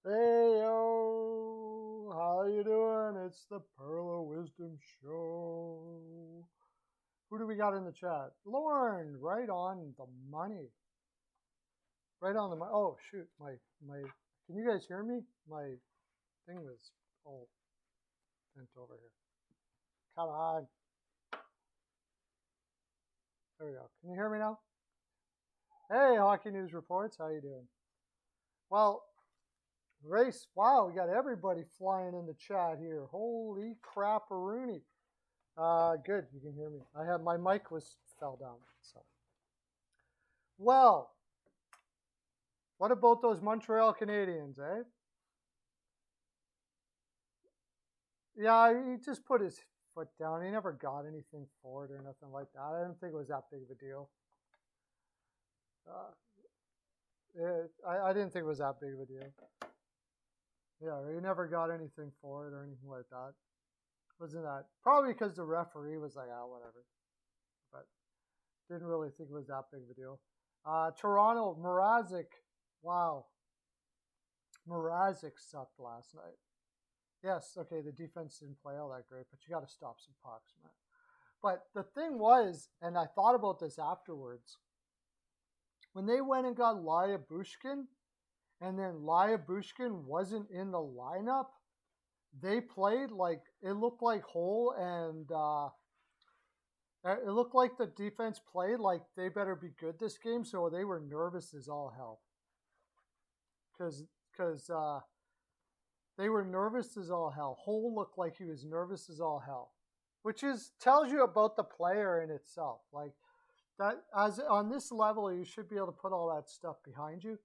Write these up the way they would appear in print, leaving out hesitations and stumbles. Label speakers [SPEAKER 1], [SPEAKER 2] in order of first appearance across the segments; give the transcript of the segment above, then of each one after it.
[SPEAKER 1] Hey yo, how you doing? It's the Pearlo Wisdom Show. Who do we got in the chat? Lauren, right on the money. Right on the money. Oh shoot, my. Can you guys hear me? My thing was all bent over here. Come on. There we go. Can you hear me now? Hey, Hockey News Reports. How you doing? Well, race. Wow, we got everybody flying in the chat here. Holy crap-a-rooney. Good. You can hear me. I have my mic fell down. So, well, what about those Montreal Canadiens, eh? Yeah, he just put his foot down. He never got anything for it or nothing like that. I didn't think it was that big of a deal. I didn't think it was that big of a deal. Yeah, he never got anything for it or anything like that. Wasn't that probably because the referee was like, ah, whatever. But didn't really think it was that big of a deal. Toronto, Mrazek. Wow. Mrazek sucked last night. Yes, okay, the defense didn't play all that great, but you got to stop some pucks, man. But the thing was, and I thought about this afterwards, when they went and got Lyabushkin, and then Lyabushkin wasn't in the lineup, they played like, it looked like Hole and it looked like the defense played like they better be good this game, so they were nervous as all hell. Because they were nervous as all hell. Hole looked like he was nervous as all hell, which tells you about the player in itself. Like that, as on this level, you should be able to put all that stuff behind you.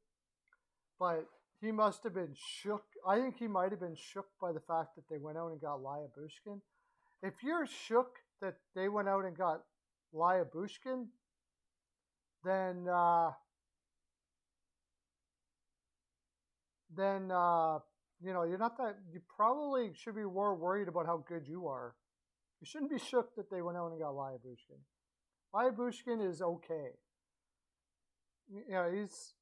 [SPEAKER 1] But he must have been shook. I think he might have been shook by the fact that they went out and got Lyabushkin. If you're shook that they went out and got Lyabushkin, then you're not that. You probably should be more worried about how good you are. You shouldn't be shook that they went out and got Lyabushkin. Lyabushkin is okay. He's.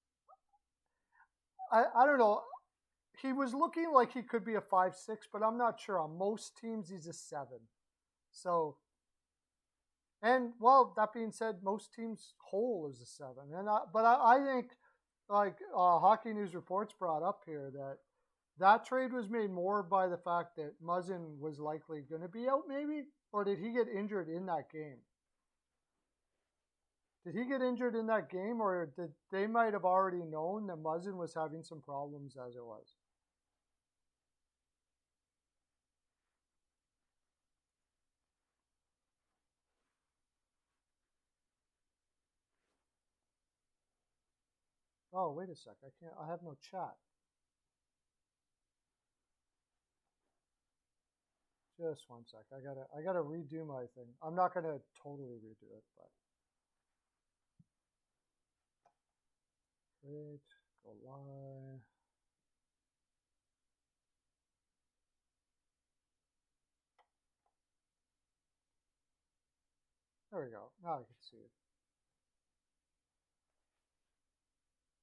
[SPEAKER 1] I don't know. He was looking like he could be a 5-6, but I'm not sure. On most teams, he's a 7. So, and well, that being said, most teams Hole is a 7. But I think, like Hockey News Reports brought up here, that trade was made more by the fact that Muzzin was likely going to be out, maybe, or did he get injured in that game? Did he get injured in that game, or did they might have already known that Muzzin was having some problems as it was? Oh, wait a sec. I can't. I have no chat. Just one sec. I gotta redo my thing. I'm not gonna totally redo it, but great. Go live. There we go. Now I can see it.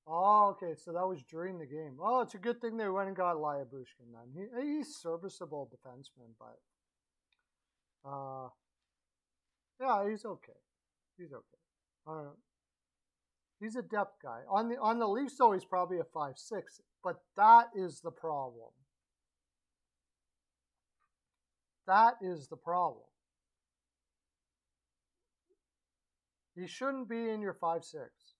[SPEAKER 1] Oh, okay. So that was during the game. Oh, it's a good thing they went and got Lyabushkin then. He's serviceable defenseman, but yeah, he's okay. He's okay. He's a depth guy. On the Leafs, though, he's probably a 5-6. But that is the problem. That is the problem. He shouldn't be in your 5-6.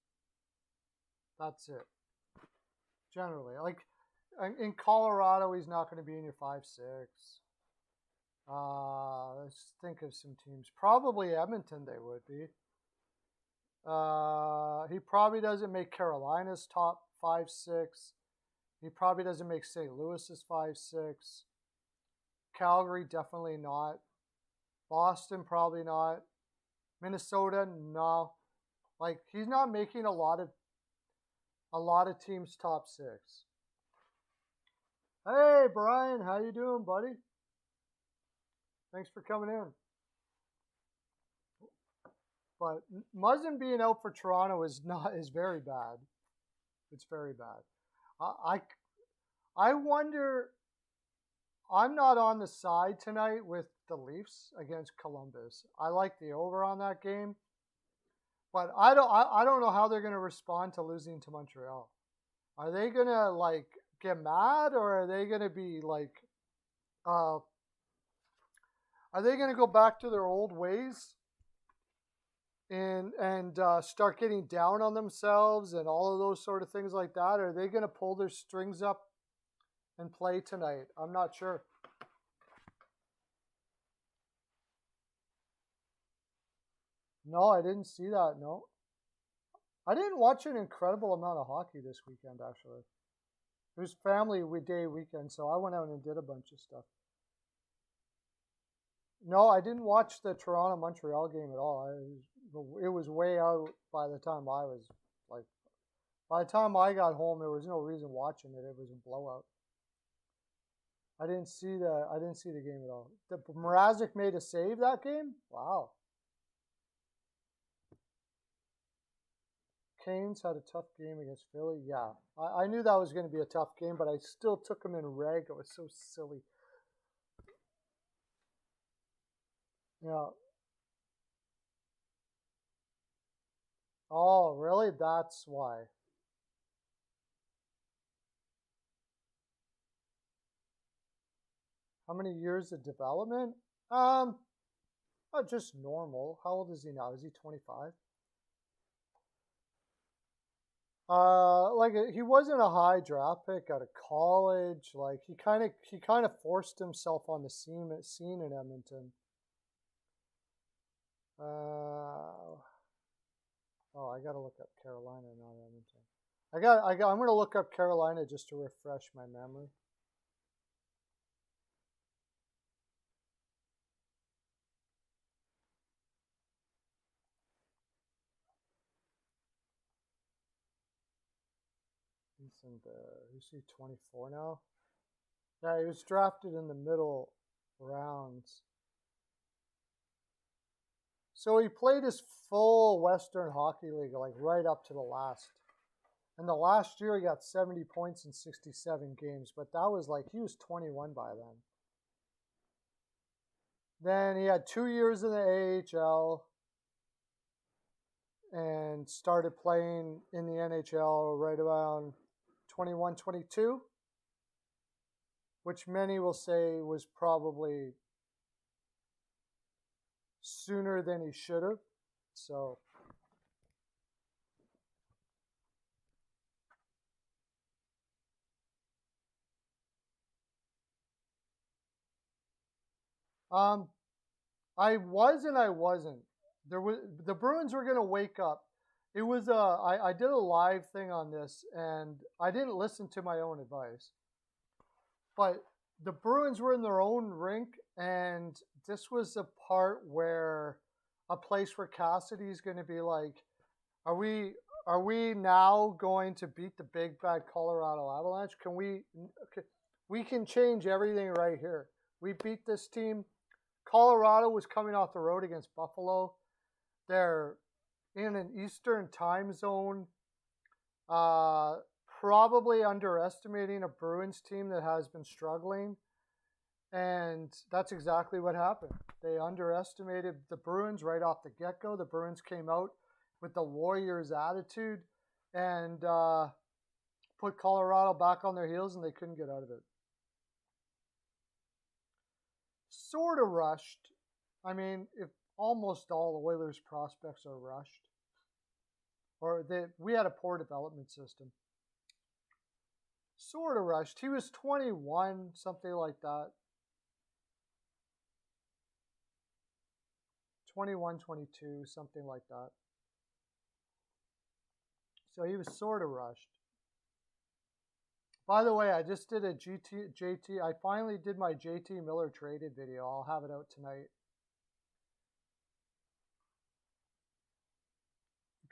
[SPEAKER 1] That's it. Generally, like in Colorado, he's not going to be in your 5-6. Let's think of some teams. Probably Edmonton, they would be. He probably doesn't make Carolina's top 5-6. He probably doesn't make St. Louis's 5-6. Calgary, definitely not. Boston, probably not. Minnesota, no. Like he's not making a lot of teams top 6. Hey Brian, how you doing, buddy? Thanks for coming in. But Muzzin being out for Toronto is very bad. It's very bad. I wonder. I'm not on the side tonight with the Leafs against Columbus. I like the over on that game, but I don't know how they're going to respond to losing to Montreal. Are they going to like get mad, or are they going to be like uh are they going to go back to their old ways and start getting down on themselves and all of those sort of things like that? Or are they going to pull their strings up and play tonight? I'm not sure. No, I didn't see that. No, I didn't watch an incredible amount of hockey this weekend. Actually, it was family day weekend, so I went out and did a bunch of stuff. No, I didn't watch the Toronto Montreal game at all. It was way out by the time I was like, by the time I got home, there was no reason watching it. It was a blowout. I didn't see the game at all. The Mrazek made a save that game. Wow. Canes had a tough game against Philly. Yeah, I knew that was going to be a tough game, but I still took them in reg. It was so silly. Yeah. Oh, really? That's why. How many years of development? Um, just normal. How old is he now? Is he 25? Like he wasn't a high draft pick out of college. Like he kind of forced himself on the scene in Edmonton. Uh, oh, I gotta look up Carolina, not Edmonton. I'm gonna look up Carolina just to refresh my memory. He's 24 now. Yeah, he was drafted in the middle rounds. So he played his full Western Hockey League, like right up to the last. And the last year he got 70 points in 67 games, but that was like he was 21 by then. Then he had 2 years in the AHL and started playing in the NHL right around 21, 22, which many will say was probably sooner than he should have. So, um, I was and I wasn't. There was the Bruins were gonna wake up. It was I did a live thing on this and I didn't listen to my own advice. But the Bruins were in their own rink, and this was a part where a place where Cassidy's going to be like, "Are we now going to beat the big bad Colorado Avalanche? We can change everything right here. We beat this team. Colorado was coming off the road against Buffalo. They're in an Eastern time zone. Uh, Probably underestimating a Bruins team that has been struggling. And that's exactly what happened. They underestimated the Bruins right off the get go. The Bruins came out with the Warriors' attitude and put Colorado back on their heels, and they couldn't get out of it. Sort of rushed. I mean, if almost all the Oilers prospects are rushed, we had a poor development system. Sort of rushed. He was 21, something like that. 21, 22, something like that. So he was sort of rushed. By the way, I just did a JT. I finally did my JT Miller traded video. I'll have it out tonight.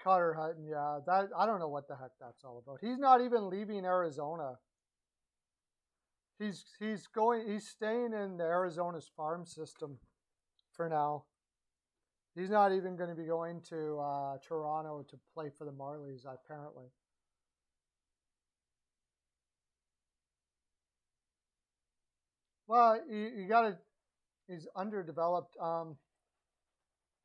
[SPEAKER 1] Carter Hutton, yeah. That I don't know what the heck that's all about. He's not even leaving Arizona. He's staying in the Arizona's farm system for now. He's not even going to be going to Toronto to play for the Marlies, apparently. Well, you got to. He's underdeveloped.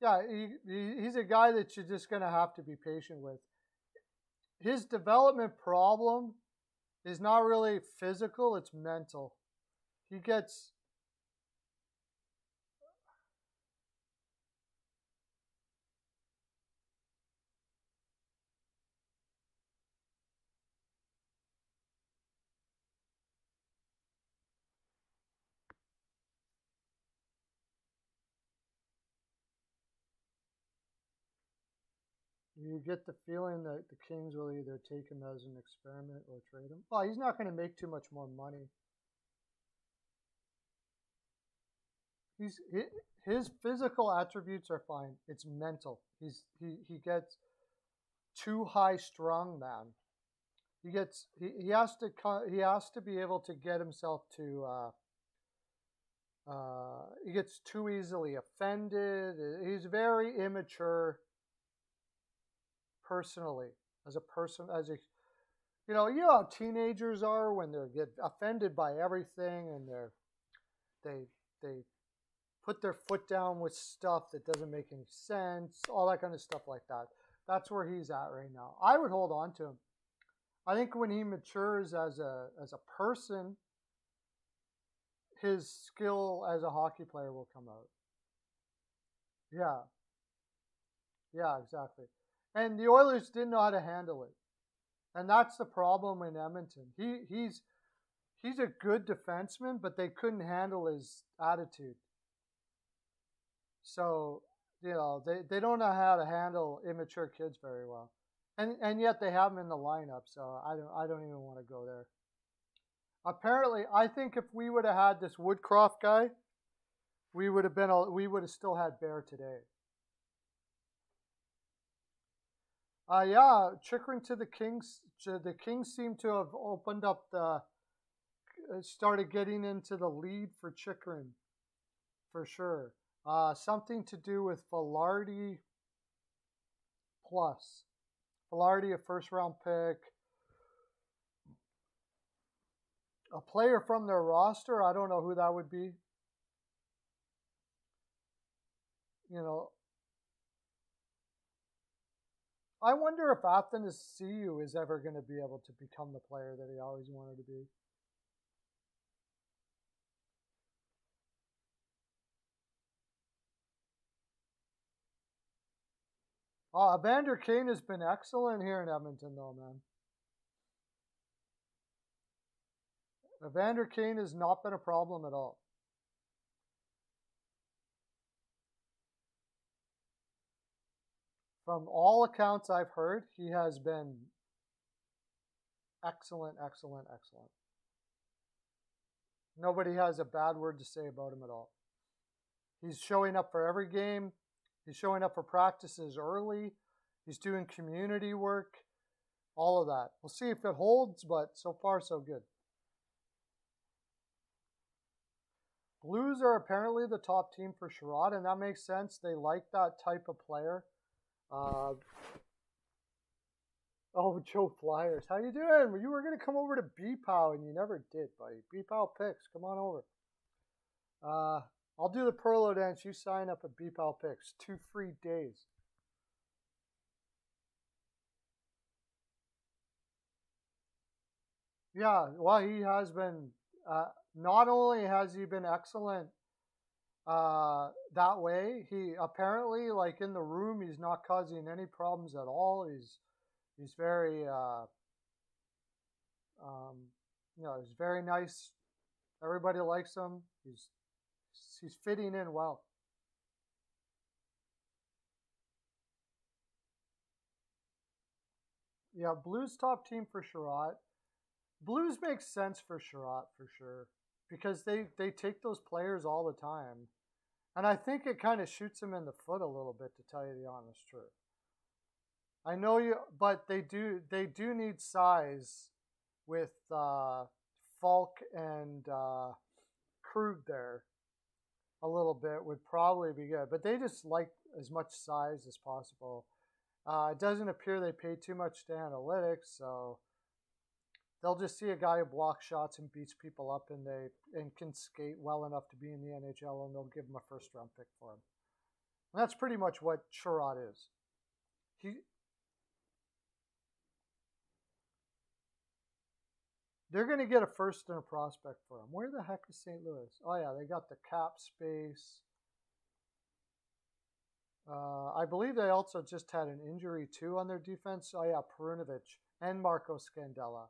[SPEAKER 1] Yeah, he's a guy that you're just going to have to be patient with. His development problem is not really physical, it's mental. He gets you get the feeling that the Kings will either take him as an experiment or trade him. Well, he's not going to make too much more money. He's his physical attributes are fine. It's mental. He gets too high strung, man. He has to be able to get himself to he gets too easily offended. He's very immature personally as a person, as a you know how teenagers are when they get offended by everything, and they put their foot down with stuff that doesn't make any sense, all that kind of stuff like that. That's where he's at right now. I would hold on to him. I think when he matures as a person, his skill as a hockey player will come out. Yeah, yeah, exactly. And the Oilers didn't know how to handle it, and that's the problem in Edmonton. He's a good defenseman, but they couldn't handle his attitude. So they don't know how to handle immature kids very well, and yet they have him in the lineup. So I don't even want to go there. Apparently, I think if we would have had this Woodcroft guy, we would have still had Bear today. Yeah, Chickering to the Kings. The Kings seem to have opened up started getting into the lead for Chickering, for sure. Something to do with Velarde plus. Velarde, a first-round pick. A player from their roster, I don't know who that would be. You know, I wonder if Athanasiou is ever going to be able to become the player that he always wanted to be. Evander Kane has been excellent here in Edmonton, though, man. Evander Kane has not been a problem at all. From all accounts I've heard, he has been excellent, excellent, excellent. Nobody has a bad word to say about him at all. He's showing up for every game. He's showing up for practices early. He's doing community work. All of that. We'll see if it holds, but so far so good. Blues are apparently the top team for Sherrod, and that makes sense. They like that type of player. Oh, Joe Flyers. How you doing? You were going to come over to BPOW, and you never did, buddy. BPOW picks. Come on over. I'll do the Pearlo dance. You sign up at BPOW picks. 2 free days. Yeah, well, he has been. Not only has he been excellent that way, he apparently, like in the room, he's not causing any problems at all. He's very, he's very nice. Everybody likes him. He's fitting in well. Yeah, Blues top team for Sherratt. Blues makes sense for Sherratt for sure because they take those players all the time, and I think it kind of shoots them in the foot a little bit, to tell you the honest truth. I know you, but they do need size with Falk and Krug there. A little bit would probably be good, but they just like as much size as possible. It doesn't appear they pay too much to analytics, so They'll just see a guy who blocks shots and beats people up, and can skate well enough to be in the NHL, and they'll give him a first round pick for him. And that's pretty much what Sherrod is. They're going to get a first and a prospect for him. Where the heck is St. Louis? Oh yeah, they got the cap space. I believe they also just had an injury too on their defense. Oh yeah, Perunovic and Marco Scandella,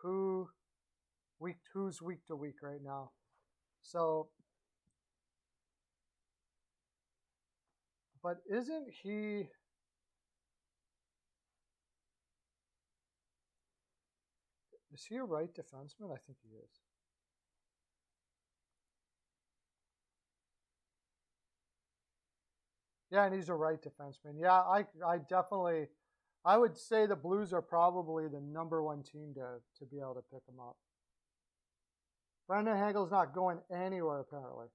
[SPEAKER 1] who's week to week right now. So, but isn't he? Is he a right defenseman? I think he is. Yeah, and he's a right defenseman. Yeah, I definitely, I would say the Blues are probably the number one team to be able to pick him up. Brendan Hagel's not going anywhere apparently.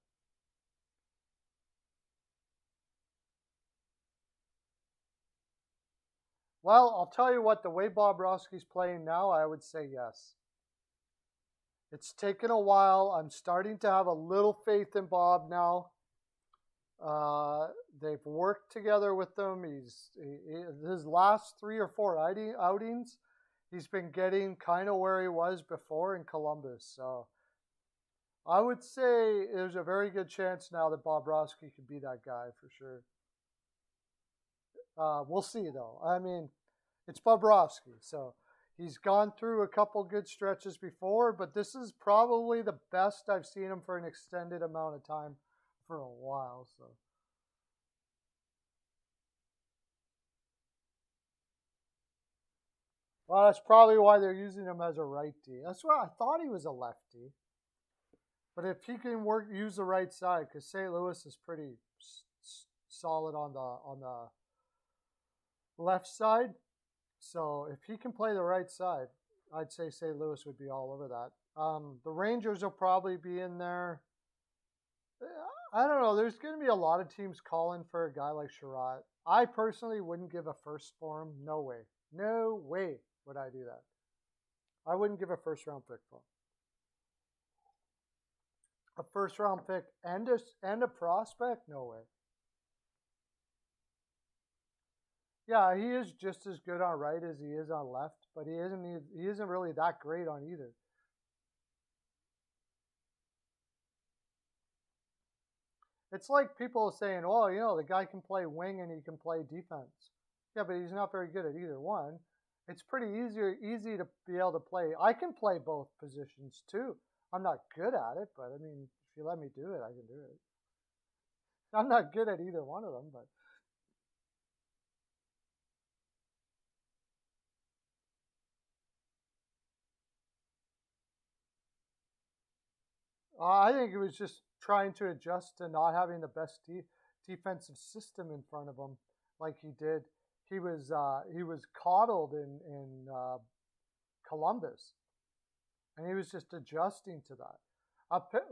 [SPEAKER 1] Well, I'll tell you what, the way Bobrovsky's playing now, I would say yes. It's taken a while. I'm starting to have a little faith in Bob now. They've worked together with them. His last 3 or 4 outings, he's been getting kind of where he was before in Columbus. So I would say there's a very good chance now that Bobrovsky could be that guy for sure. We'll see though. I mean, it's Bobrovsky, so he's gone through a couple good stretches before, but this is probably the best I've seen him for an extended amount of time for a while. So, well, that's probably why they're using him as a righty. That's why I thought he was a lefty, but if he can use the right side, because St. Louis is pretty solid on the left side. So if he can play the right side, I'd say St. Louis would be all over that. The Rangers will probably be in there. I don't know. There's going to be a lot of teams calling for a guy like Sherrod. I personally wouldn't give a first for him. No way. No way would I do that. I wouldn't give a first round pick for him. A first round pick and a prospect? No way. Yeah, he is just as good on right as he is on left, but he isn't really that great on either. It's like people saying, "Oh, the guy can play wing and he can play defense." Yeah, but he's not very good at either one. It's pretty easy to be able to play. I can play both positions too. I'm not good at it, but I mean, if you let me do it, I can do it. I'm not good at either one of them, but I think it was just trying to adjust to not having the best defensive system in front of him, like he did. He was coddled in Columbus, and he was just adjusting to that.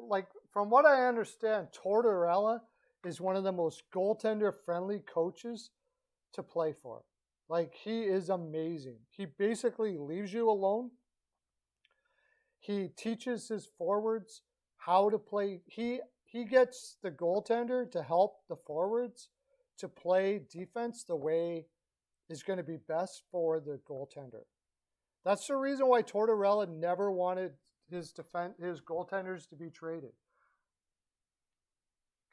[SPEAKER 1] Like from what I understand, Tortorella is one of the most goaltender friendly coaches to play for. Like he is amazing. He basically leaves you alone. He teaches his forwards how to play. He gets the goaltender to help the forwards to play defense the way is going to be best for the goaltender. That's the reason why Tortorella never wanted his goaltenders to be traded,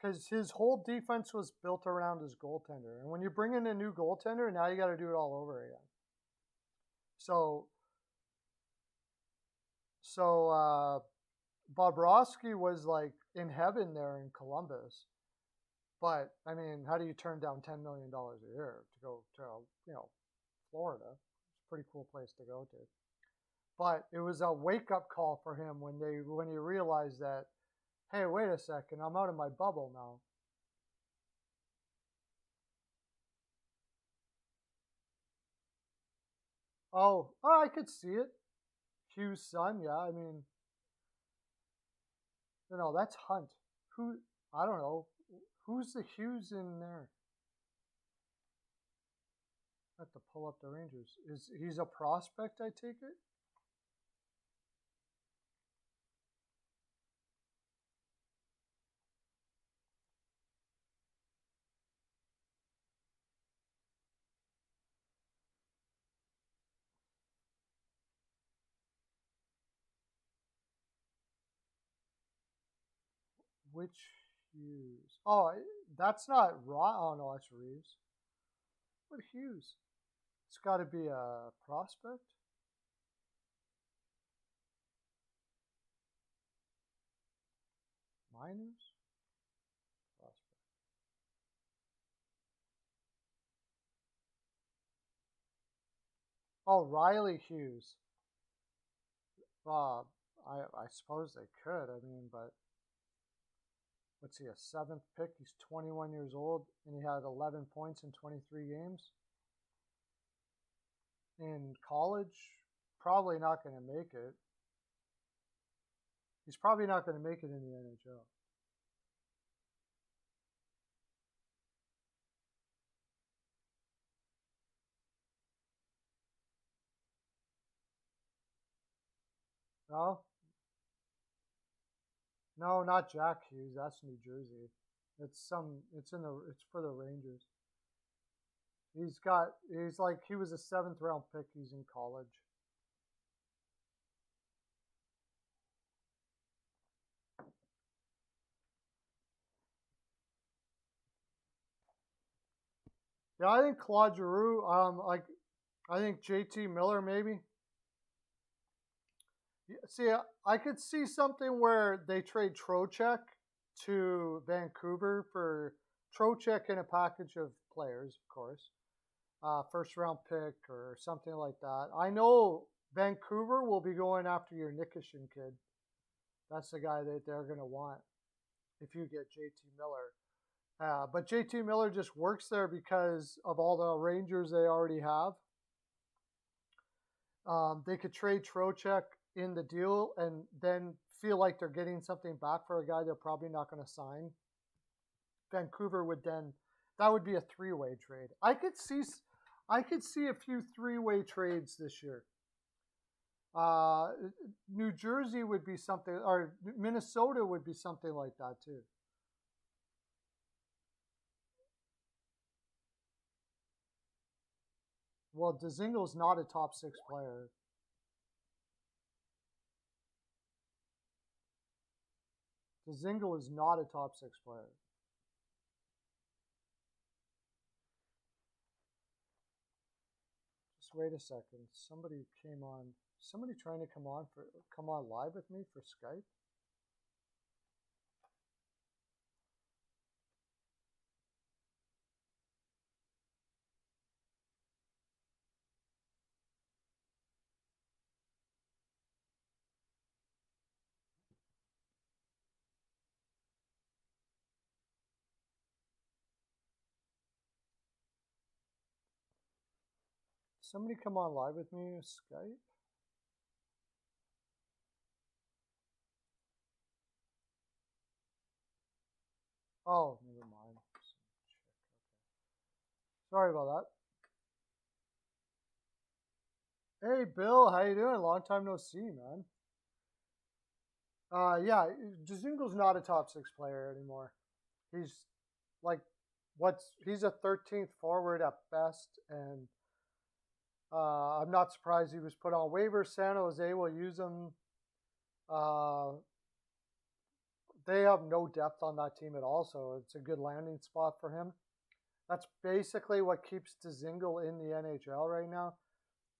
[SPEAKER 1] because his whole defense was built around his goaltender. And when you bring in a new goaltender, now you got to do it all over again. So Bobrovsky was like in heaven there in Columbus. But I mean, how do you turn down $10 million a year to go to Florida? It's a pretty cool place to go to. But it was a wake up call for him when he realized that, hey, wait a second, I'm out of my bubble now. Oh, I could see it. Hughes' son, yeah. I mean, that's Hunt. Who? I don't know. Who's the Hughes in there? I have to pull up the Rangers. He's a prospect? I take it. Which Hughes? Oh, that's not Raw. Oh no, that's Reeves. What Hughes? It's got to be a prospect. Miners? Prospect. Oh, Riley Hughes. I suppose they could. I mean, but what's he, a seventh pick? He's 21 years old, and he had 11 points in 23 games. In college, probably not going to make it. He's probably not going to make it in the NHL. No, no, not Jack Hughes. That's New Jersey. It's for the Rangers. He was a seventh round pick. He's in college. Yeah, I think Claude Giroux. I think JT Miller maybe. See, I could see something where they trade Trocheck to Vancouver for Trocheck and a package of players, of course, first round pick or something like that. I know Vancouver will be going after your Nikishin kid. That's the guy that they're going to want if you get JT Miller. But JT Miller just works there because of all the Rangers they already have. They could trade Trocheck in the deal and then feel like they're getting something back for a guy they're probably not going to sign. Vancouver would then, that would be a three-way trade. I could see a few three-way trades this year. New Jersey would be something, or Minnesota would be something like that too. Well, Dzingle's not a top six player. Dzingel is not a top six player. Just wait a second. Somebody came on. Somebody trying to come on live with me for Skype. Somebody come on live with me with Skype. Oh, never mind. Sorry about that. Hey, Bill, how you doing? Long time no see, man. Yeah, Jazingo's not a top six player anymore. He's like, he's a 13th forward at best, and I'm not surprised he was put on waivers. San Jose will use him. Uh, they have no depth on that team at all, so it's a good landing spot for him. That's basically what keeps Dzingel in the NHL right now,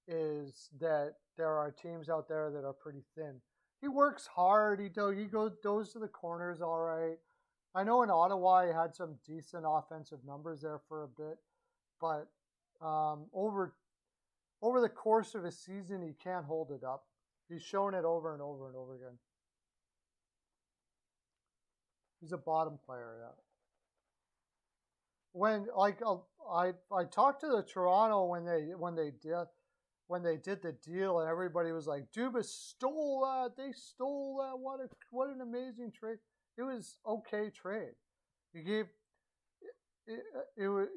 [SPEAKER 1] is that there are teams out there that are pretty thin. He works hard. He goes to the corners all right. I know in Ottawa he had some decent offensive numbers there for a bit, but over the course of a season he can't hold it up. He's shown it over and over and over again. He's a bottom player, yeah. When I talked to the Toronto when they did the deal, and everybody was like, Dubas stole that. They stole that. What an amazing trade. It was okay trade. You gave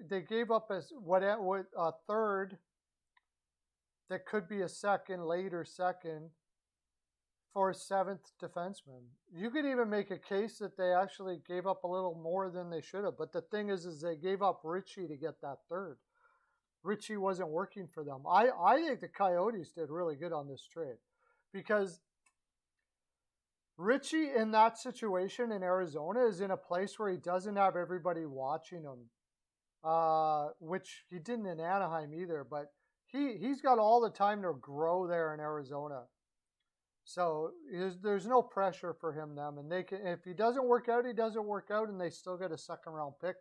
[SPEAKER 1] they gave up a third that could be a later second for a seventh defenseman. You could even make a case that they actually gave up a little more than they should have. But the thing is they gave up Ritchie to get that third. Ritchie wasn't working for them. I think the Coyotes did really good on this trade because Richie in that situation in Arizona is in a place where he doesn't have everybody watching him, which he didn't in Anaheim either. But he's got all the time to grow there in Arizona. So there's no pressure for him them, and they can, if he doesn't work out, he doesn't work out, and they still get a second round pick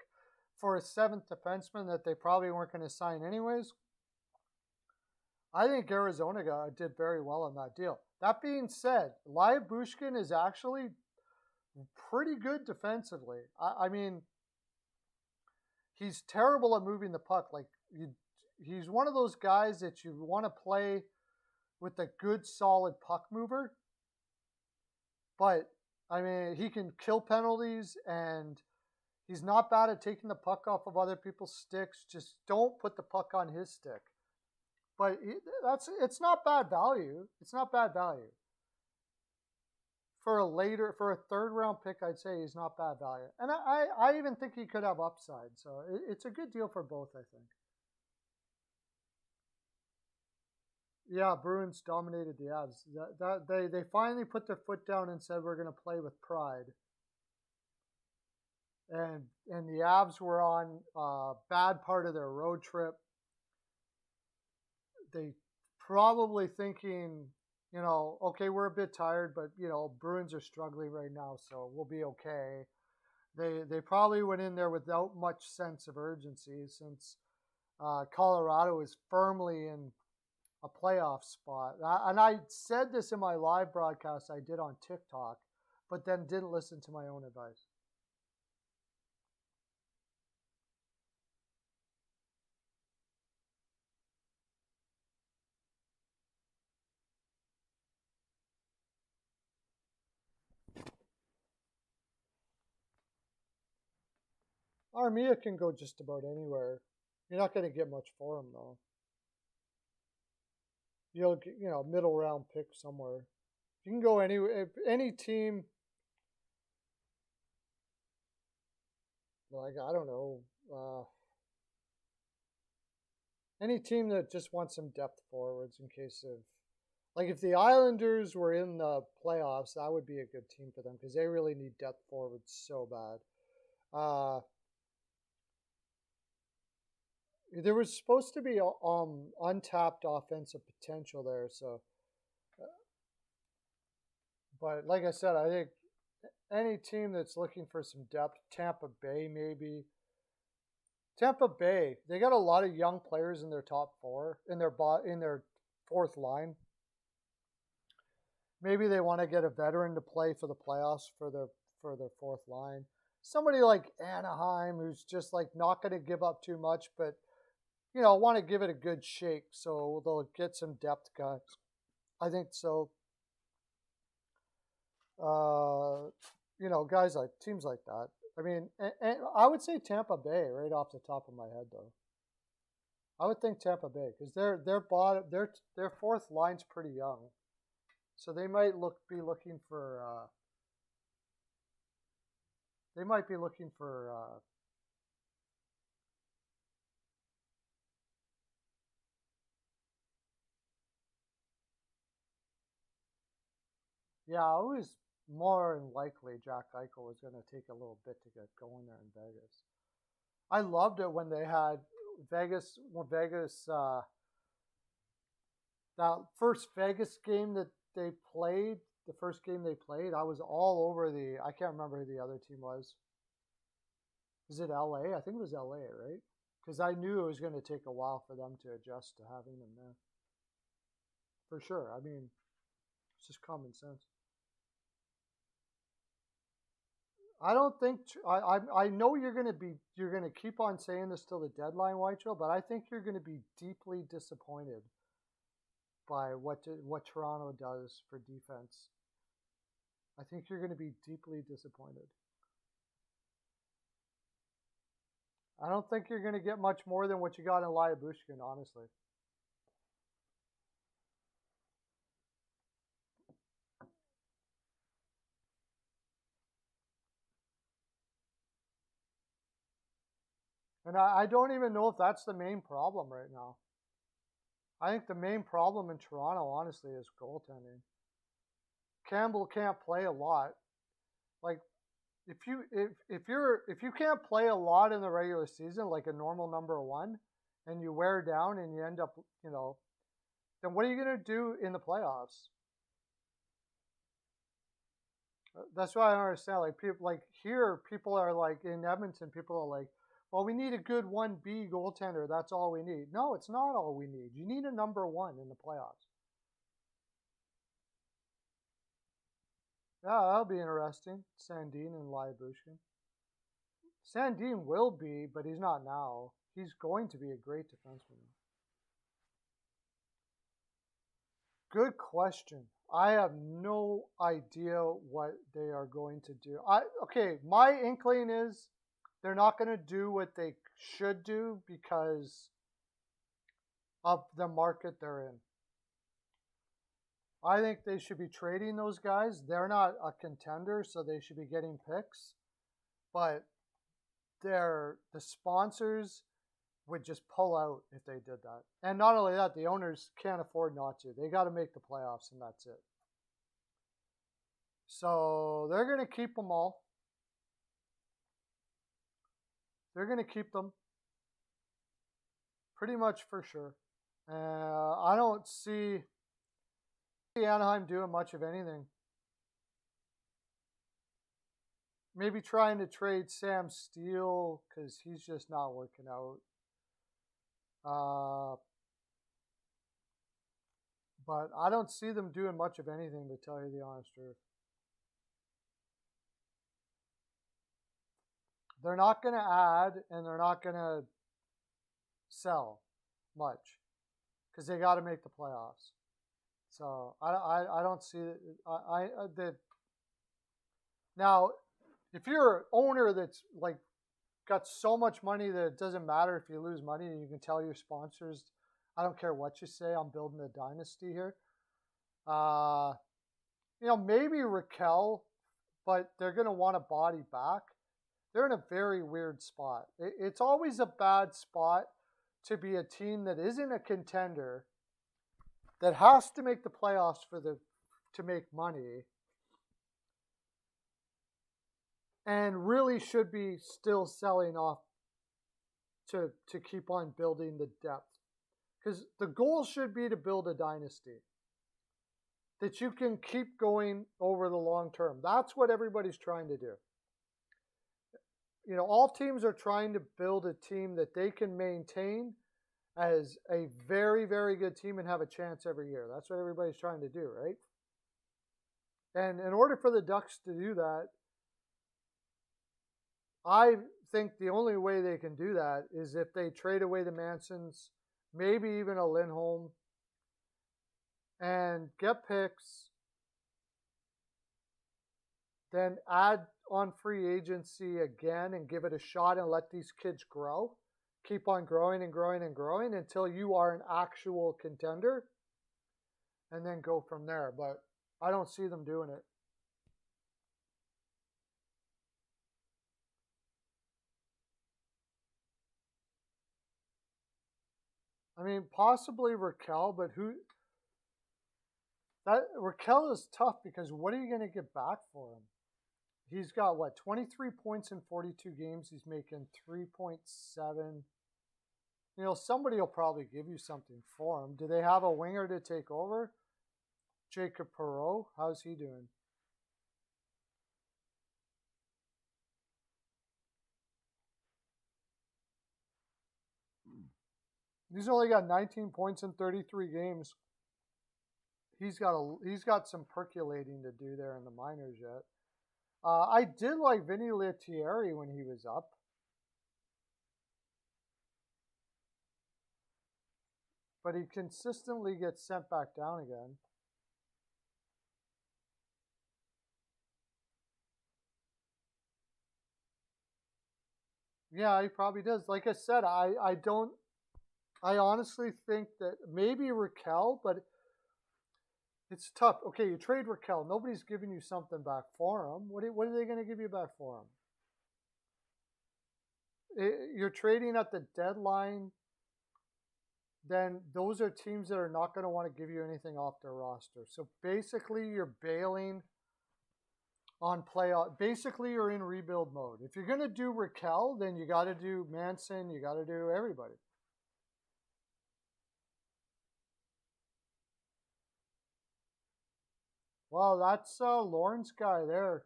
[SPEAKER 1] for a seventh defenseman that they probably weren't going to sign anyways. I think Arizona did very well on that deal. That being said, Lyubushkin is actually pretty good defensively. I mean, he's terrible at moving the puck. Like he's one of those guys that you want to play with a good, solid puck mover. But I mean, he can kill penalties, and he's not bad at taking the puck off of other people's sticks. Just don't put the puck on his stick. But it's not bad value. It's not bad value. For a third round pick, I'd say he's not bad value. And I even think he could have upside. So it's a good deal for both, I think. Yeah, Bruins dominated the Avs. They finally put their foot down and said we're going to play with pride. And the Avs were on a bad part of their road trip. They probably thinking, okay, we're a bit tired, but Bruins are struggling right now, so we'll be okay. They probably went in there without much sense of urgency, since Colorado is firmly in a playoff spot. And I said this in my live broadcast I did on TikTok, but then didn't listen to my own advice. Armia can go just about anywhere. You're not going to get much for him, though. You'll get, middle round pick somewhere. You can go anywhere. If any team, like, I don't know, any team that just wants some depth forwards in case of, like, if the Islanders were in the playoffs, that would be a good team for them because they really need depth forwards so bad. There was supposed to be untapped offensive potential there, so. But like I said, I think any team that's looking for some depth, Tampa Bay maybe. Tampa Bay, they got a lot of young players in their top four, in their fourth line. Maybe they want to get a veteran to play for the playoffs for their fourth line. Somebody like Anaheim, who's just like not going to give up too much, but want to give it a good shake, so they'll get some depth guys. I think so. Guys like teams like that. I mean, and I would say Tampa Bay right off the top of my head, though. I would think Tampa Bay because their fourth line's pretty young, so they might be looking for. They might be looking for. Yeah, it was more than likely Jack Eichel was going to take a little bit to get going there in Vegas. I loved it when they had Vegas, that first Vegas game that they played, the first game they played, I was all over I can't remember who the other team was. Is it LA? I think it was LA, right? Because I knew it was going to take a while for them to adjust to having them there. For sure. I mean, it's just common sense. I don't think I know you're going to keep on saying this till the deadline, Whitechell, but I think you're going to be deeply disappointed by what Toronto does for defense. I think you're going to be deeply disappointed. I don't think you're going to get much more than what you got in Lyubushkin, honestly. And I don't even know if that's the main problem right now. I think the main problem in Toronto, honestly, is goaltending. Campbell can't play a lot. Like if you can't play a lot in the regular season, like a normal number one, and you wear down and you end up, then what are you gonna do in the playoffs? That's why I don't understand. Like people, like here, people are like in Edmonton, people are like, well, we need a good 1B goaltender. That's all we need. No, it's not all we need. You need a number one in the playoffs. Yeah, that'll be interesting. Sandin and Lyubushkin. Sandin will be, but he's not now. He's going to be a great defenseman. Good question. I have no idea what they are going to do. My inkling is they're not going to do what they should do because of the market they're in. I think they should be trading those guys. They're not a contender, so they should be getting picks. But the sponsors would just pull out if they did that. And not only that, the owners can't afford not to. They got to make the playoffs, and that's it. So they're going to keep them all. They're going to keep them pretty much for sure. I don't see Anaheim doing much of anything. Maybe trying to trade Sam Steele because he's just not working out. But I don't see them doing much of anything, to tell you the honest truth. They're not going to add and they're not going to sell much because they got to make the playoffs. So I don't see that. Now, if you're an owner that's like got so much money that it doesn't matter if you lose money, and you can tell your sponsors, I don't care what you say, I'm building a dynasty here. Maybe Raquel, but they're going to want a body back. They're in a very weird spot. It's always a bad spot to be a team that isn't a contender, that has to make the playoffs to make money, and really should be still selling off to keep on building the depth. Because the goal should be to build a dynasty that you can keep going over the long term. That's what everybody's trying to do. All teams are trying to build a team that they can maintain as a very, very good team and have a chance every year. That's what everybody's trying to do, right? And in order for the Ducks to do that, I think the only way they can do that is if they trade away the Mansons, maybe even a Lindholm, and get picks, then add on free agency again and give it a shot and let these kids grow. Keep on growing and growing and growing until you are an actual contender, and then go from there. But I don't see them doing it. I mean, possibly Raquel, but Raquel is tough because what are you going to get back for him? He's got 23 points in 42 games. He's making 3.7. Somebody will probably give you something for him. Do they have a winger to take over? Jacob Pearlo, how's he doing? He's only got 19 points in 33 games. He's got some percolating to do there in the minors yet. I did like Vinny Lettieri when he was up. But he consistently gets sent back down again. Yeah, he probably does. Like I said, I honestly think that maybe Raquel, but it's tough. Okay, you trade Raquel. Nobody's giving you something back for him. What are they going to give you back for him? You're trading at the deadline then those are teams that are not going to want to give you anything off their roster. So basically, you're bailing on playoff. Basically, you're in rebuild mode. If you're going to do Raquel, then you got to do Manson. You got to do everybody. Well, that's Lauren's guy there.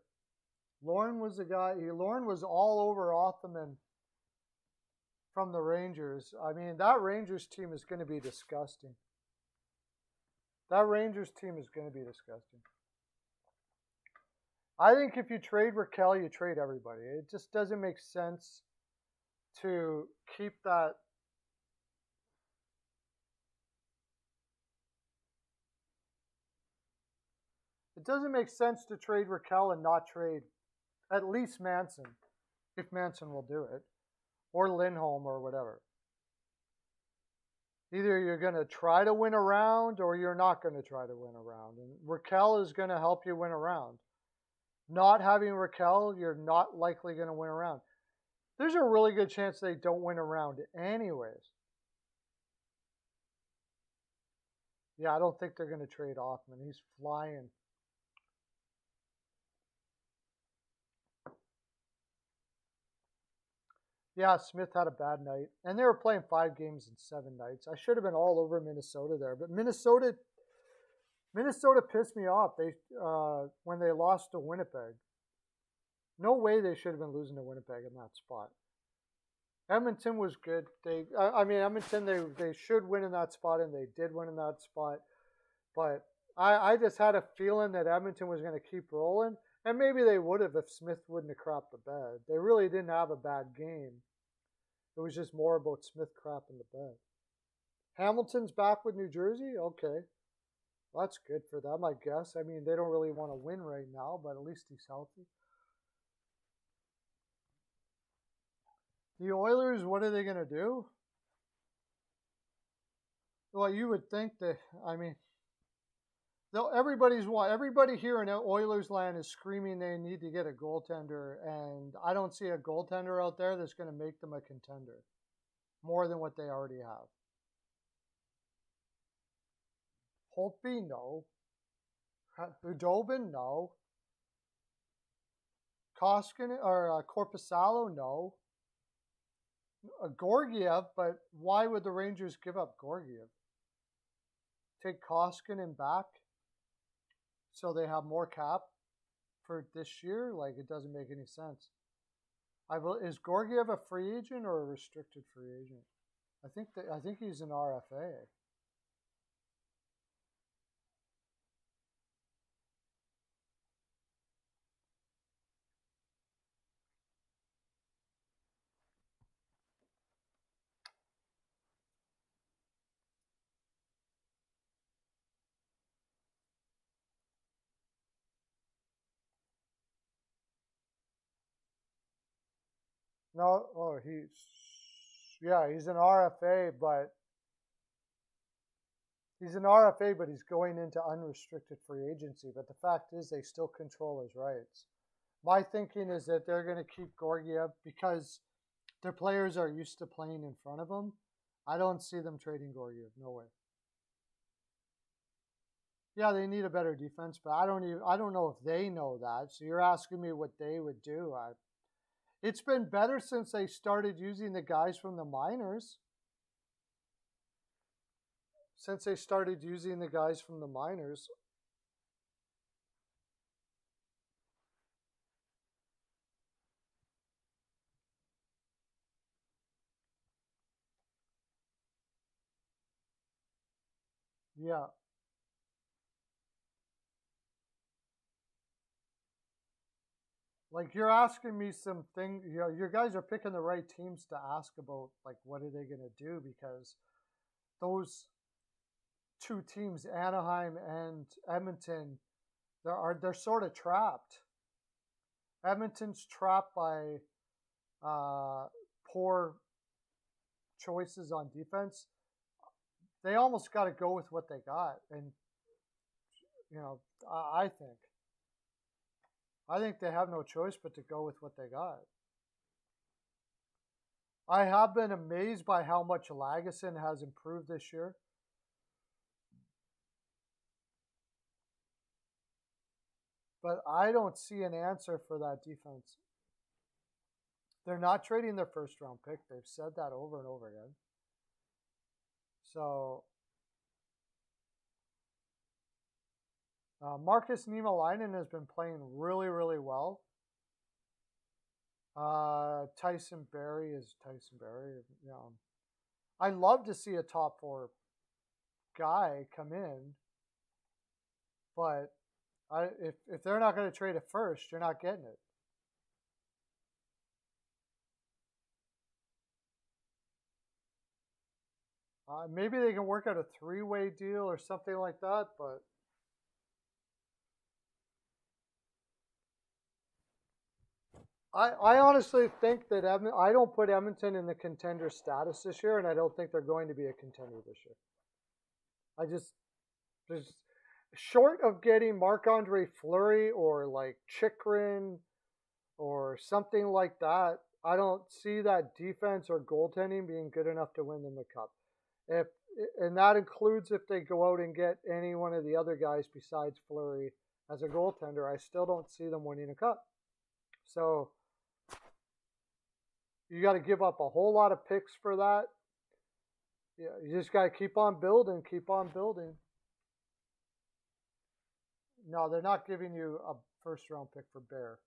[SPEAKER 1] Lauren was the guy. Lauren was all over Ottoman from the Rangers. I mean, that Rangers team is going to be disgusting. That Rangers team is going to be disgusting. I think if you trade Raquel, you trade everybody. It just doesn't make sense to keep that. It doesn't make sense to trade Raquel and not trade at least Manson, if Manson will do it, or Lindholm or whatever. Either you're going to try to win a round or you're not going to try to win a round. And Raquel is going to help you win a round. Not having Raquel, you're not likely going to win a round. There's a really good chance they don't win a round anyways. Yeah, I don't think they're going to trade Hoffman. He's flying. Yeah, Smith had a bad night. And they were playing 5 games in 7 nights. I should have been all over Minnesota there. But Minnesota pissed me off. They when they lost to Winnipeg. No way they should have been losing to Winnipeg in that spot. Edmonton was good. Edmonton, they should win in that spot, and they did win in that spot. But I just had a feeling that Edmonton was going to keep rolling. And maybe they would have if Smith wouldn't have crapped the bed. They really didn't have a bad game. It was just more about Smith crapping the bed. Hamilton's back with New Jersey? Okay. Well, that's good for them, I guess. I mean, they don't really want to win right now, but at least he's healthy. The Oilers, what are they going to do? Well, you would think that, I mean, everybody here in Oilers land is screaming they need to get a goaltender, and I don't see a goaltender out there that's going to make them a contender more than what they already have. Holtby, no. Udobin, no. Koskinen or Korpisalo, no. Gorgiev, but why would the Rangers give up Gorgiev? Take Koskinen back so they have more cap for this year? Like, it doesn't make any sense. Is Gorgiev a free agent or a restricted free agent? I think he's an RFA. No, oh, he's an RFA, but he's going into unrestricted free agency. But the fact is, they still control his rights. My thinking is that they're going to keep Gorgiev because their players are used to playing in front of him. I don't see them trading Gorgiev. No way. Yeah, they need a better defense, but I don't know if they know that. So you're asking me what they would do. It's been better since they started using the guys from the minors. Since they started using the guys from the minors. Yeah. Like, you're asking me some things, your guys are picking the right teams to ask about, like, what are they going to do? Because those 2 teams, Anaheim and Edmonton, they're sort of trapped. Edmonton's trapped by poor choices on defense. They almost got to go with what they got, and I think they have no choice but to go with what they got. I have been amazed by how much Lagesson has improved this year. But I don't see an answer for that defense. They're not trading their first round pick. They've said that over and over again. So Marcus Niemelainen has been playing really, really well. Tyson Barrie is Tyson Barrie. You know, I'd love to see a top 4 guy come in, but if they're not going to trade it first, you're not getting it. Maybe they can work out a 3-way deal or something like that, but I honestly think that I don't put Edmonton in the contender status this year, and I don't think they're going to be a contender this year. I just there's short of getting Marc-Andre Fleury or like Chikrin or something like that. I don't see that defense or goaltending being good enough to win them the cup. And that includes if they go out and get any one of the other guys besides Fleury as a goaltender. I still don't see them winning a cup. So you got to give up a whole lot of picks for that. Yeah, you just got to keep on building, keep on building. No, they're not giving you a first round pick for Bear.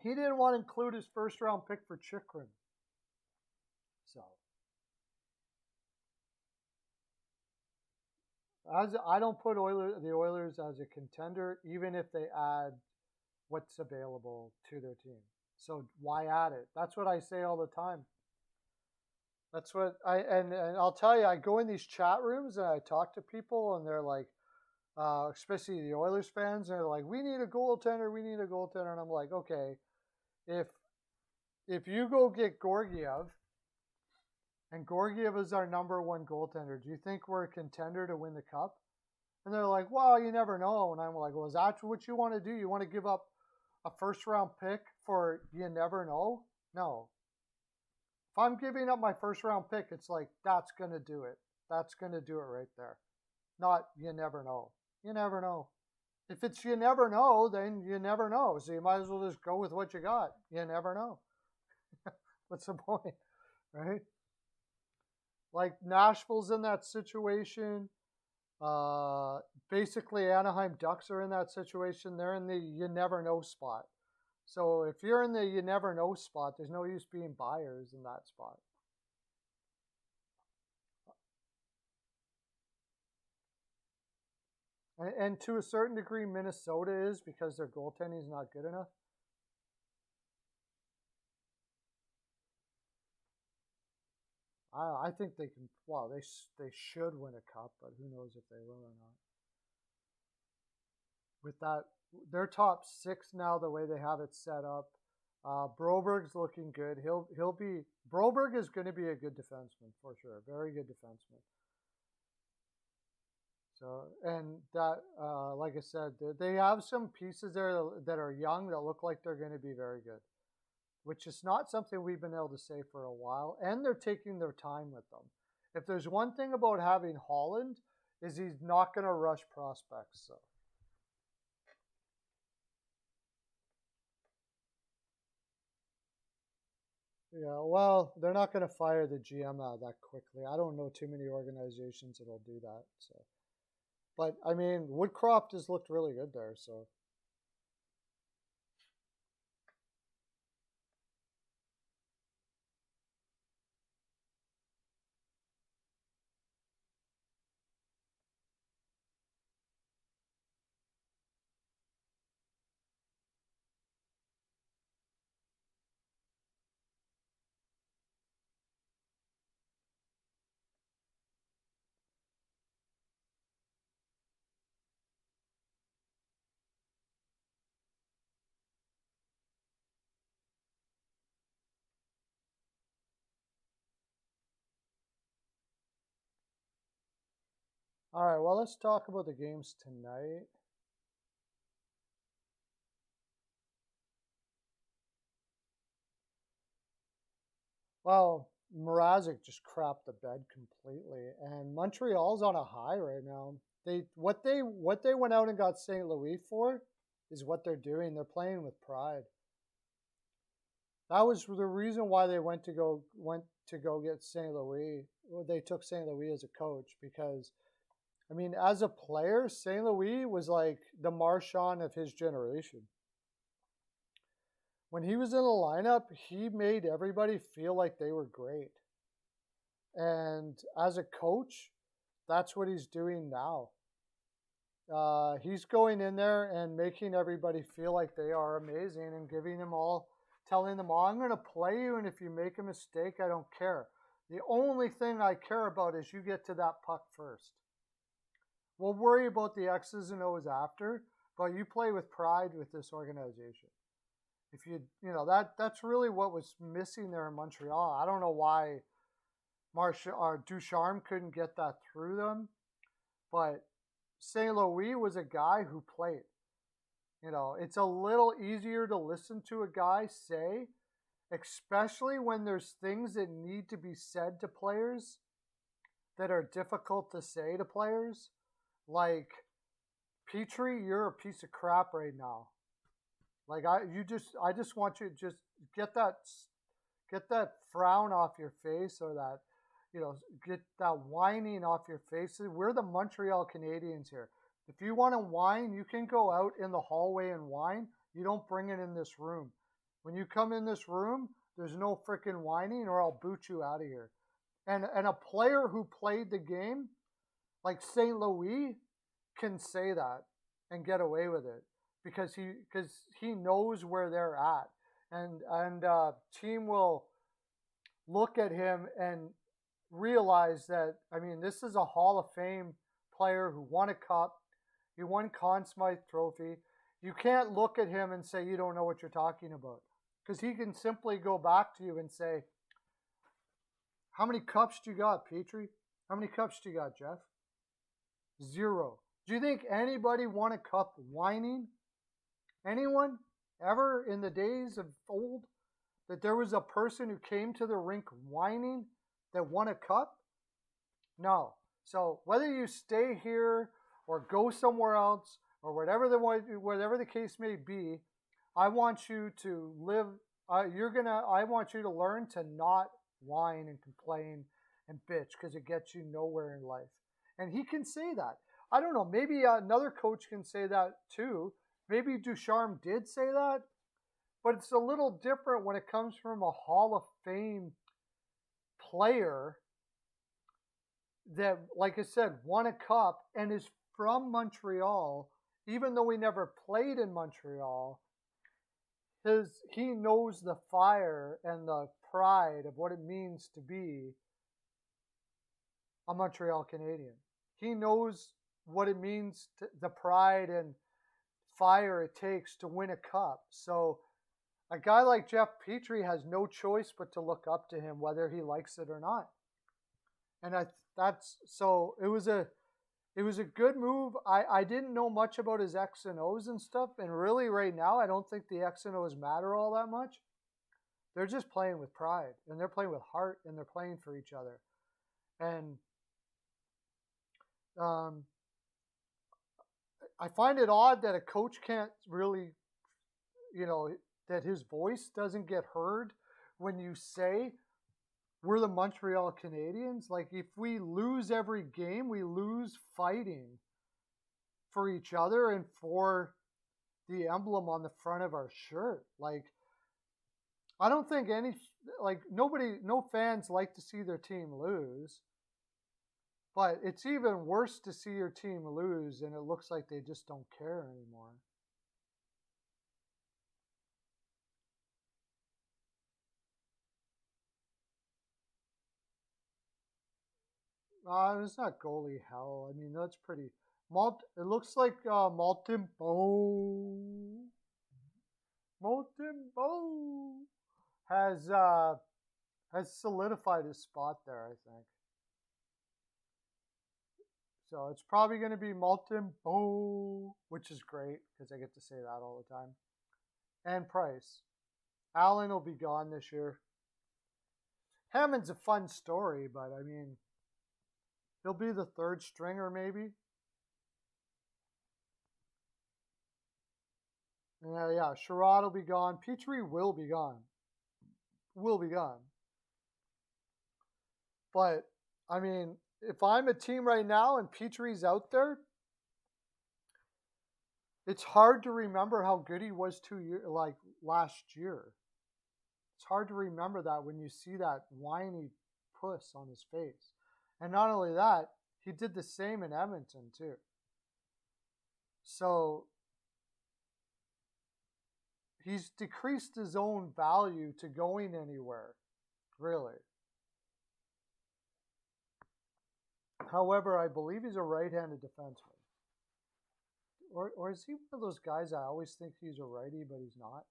[SPEAKER 1] He didn't want to include his first round pick for Chikrin. So I don't put the Oilers as a contender, even if they add what's available to their team. So why add it? That's what I say all the time. That's what and I'll tell you, I go in these chat rooms and I talk to people, and they're like, especially the Oilers fans, and they're like, "We need a goaltender. We need a goaltender." And I'm like, okay, if you go get Georgiev, and Georgiev is our number 1 goaltender, do you think we're a contender to win the cup? And they're like, well, you never know. And I'm like, well, is that what you want to do? You want to give up a first round pick for you never know? No. If I'm giving up my first round pick, it's like, that's going to do it. That's going to do it right there. Not you never know. You never know. If it's you never know, then you never know. So you might as well just go with what you got. You never know. What's the point? Right? Like Nashville's in that situation. Basically, Anaheim Ducks are in that situation. They're in the you never know spot. So if you're in the you never know spot, there's no use being buyers in that spot. And to a certain degree, Minnesota is, because their goaltending is not good enough. I think they can. Well, they should win a cup, but who knows if they will or not. With that, their top 6 now, the way they have it set up. Broberg's looking good. Broberg is going to be a good defenseman for sure. Very good defenseman. So, and that, like I said, they have some pieces there that are young that look like they're going to be very good, which is not something we've been able to say for a while. And they're taking their time with them. If there's one thing about having Holland, is he's not going to rush prospects. So. Yeah, well, they're not going to fire the GM out that quickly. I don't know too many organizations that'll do that. So, but I mean, Woodcroft has looked really good there. So, all right. Well, let's talk about the games tonight. Well, Mrazek just crapped the bed completely, and Montreal's on a high right now. What they went out and got St. Louis for is what they're doing. They're playing with pride. That was the reason why they went to go get St. Louis. Well, they took St. Louis as a coach because I mean, as a player, St. Louis was like the Marchand of his generation. When he was in the lineup, he made everybody feel like they were great. And as a coach, that's what he's doing now. He's going in there and making everybody feel like they are amazing and giving them all, telling them, I'm going to play you, and if you make a mistake, I don't care. The only thing I care about is you get to that puck first. We'll worry about the X's and O's after, but you play with pride with this organization. If that's really what was missing there in Montreal. I don't know why Ducharme couldn't get that through them, but St. Louis was a guy who played. It's a little easier to listen to a guy say, especially when there's things that need to be said to players that are difficult to say to players. Like, Petrie, you're a piece of crap right now. Like I just want you to just get that frown off your face, or that, get that whining off your face. We're the Montreal Canadiens here. If you want to whine, you can go out in the hallway and whine. You don't bring it in this room. When you come in this room, there's no freaking whining, or I'll boot you out of here. And a player who played the game, like St. Louis, can say that and get away with it because he knows where they're at, and team will look at him and realize that, I mean, this is a Hall of Fame player who won a cup. He won Conn Smythe Trophy. You can't look at him and say you don't know what you're talking about, because he can simply go back to you and say, how many cups do you got, Petrie? How many cups do you got, Jeff? 0. Do you think anybody won a cup whining? Anyone ever in the days of old that there was a person who came to the rink whining that won a cup? No. So whether you stay here or go somewhere else or whatever the case may be, I want you to live. I want you to learn to not whine and complain and bitch, because it gets you nowhere in life. And he can say that. I don't know. Maybe another coach can say that too. Maybe Ducharme did say that, but it's a little different when it comes from a Hall of Fame player that, like I said, won a cup and is from Montreal. Even though he never played in Montreal, he knows the fire and the pride of what it means to be a Montreal Canadian. He knows what it means, the pride and fire it takes to win a cup. So a guy like Jeff Petrie has no choice but to look up to him, whether he likes it or not. And it was a good move. I didn't know much about his X and O's and stuff, and really right now I don't think the X and O's matter all that much. They're just playing with pride, and they're playing with heart, and they're playing for each other. And I find it odd that a coach can't really, that his voice doesn't get heard when you say, we're the Montreal Canadiens. Like, if we lose every game, we lose fighting for each other and for the emblem on the front of our shirt. Like, I don't think no fans like to see their team lose. But it's even worse to see your team lose and it looks like they just don't care anymore. It's not goalie hell. I mean, that's pretty. It looks like Maltin Bow has solidified his spot there, I think. So it's probably going to be Maltin Bow, which is great because I get to say that all the time. And Price. Allen will be gone this year. Hammond's a fun story, but I mean, he'll be the third stringer maybe. Yeah. Sherrod will be gone. Petrie will be gone. Will be gone. But I mean, if I'm a team right now and Petrie's out there, it's hard to remember how good he was last year. It's hard to remember that when you see that whiny puss on his face. And not only that, he did the same in Edmonton too. So he's decreased his own value to going anywhere, really. However, I believe he's a right-handed defenseman. Or is he one of those guys I always think he's a righty, but he's not?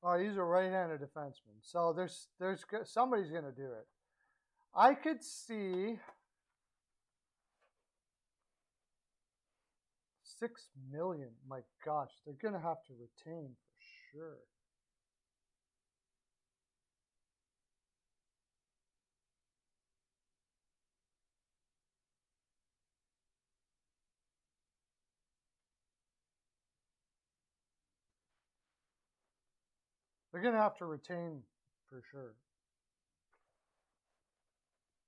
[SPEAKER 1] Oh, he's a right-handed defenseman. So there's somebody's going to do it. I could see $6 million. My gosh, they're going to have to retain for sure. They're going to have to retain for sure.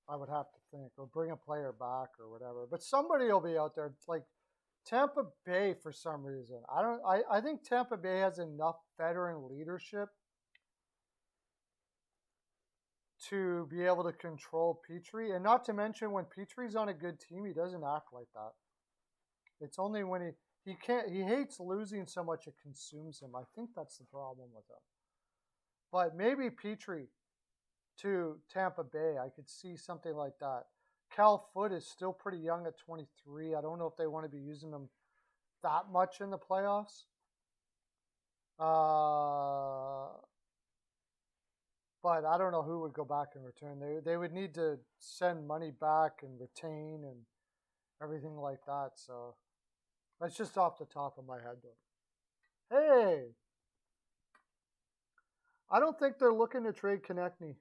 [SPEAKER 1] I would have to think, or bring a player back or whatever. But somebody will be out there. Like Tampa Bay, for some reason, I think Tampa Bay has enough veteran leadership to be able to control Petrie, and not to mention when Petrie's on a good team, he doesn't act like that. It's only when he hates losing so much it consumes him. I think that's the problem with him. But maybe Petrie to Tampa Bay, I could see something like that. Cal Foote is still pretty young at 23. I don't know if they want to be using him that much in the playoffs. But I don't know who would go back and return. They would need to send money back and retain and everything like that. So that's just off the top of my head, though. Hey, I don't think they're looking to trade Konechny,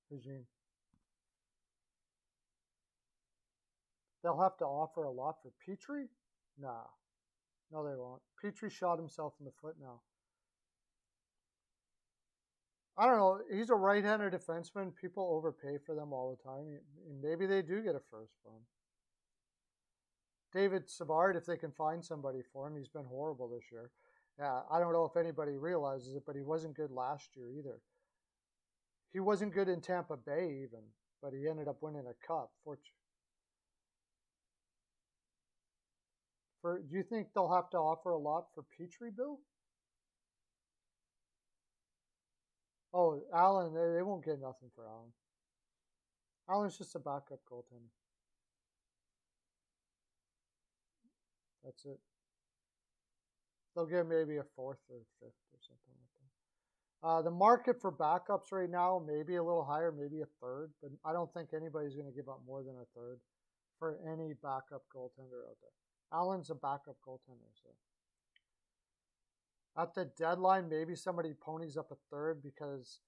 [SPEAKER 1] Eugene. They'll have to offer a lot for Petrie? Nah. No, they won't. Petrie shot himself in the foot now. I don't know. He's a right-handed defenseman. People overpay for them all the time. Maybe they do get a first for him. David Savard, if they can find somebody for him, he's been horrible this year. Yeah, I don't know if anybody realizes it, but he wasn't good last year either. He wasn't good in Tampa Bay even, but he ended up winning a cup. Do you think they'll have to offer a lot for Petrie, Bill? Oh, Allen, they won't get nothing for Allen. Allen's just a backup goaltender. That's it. They'll get maybe a fourth or fifth or something like that. The market for backups right now, maybe a little higher, maybe a third, but I don't think anybody's going to give up more than a third for any backup goaltender out there. Allen's a backup goaltender, so. At the deadline, maybe somebody ponies up a third because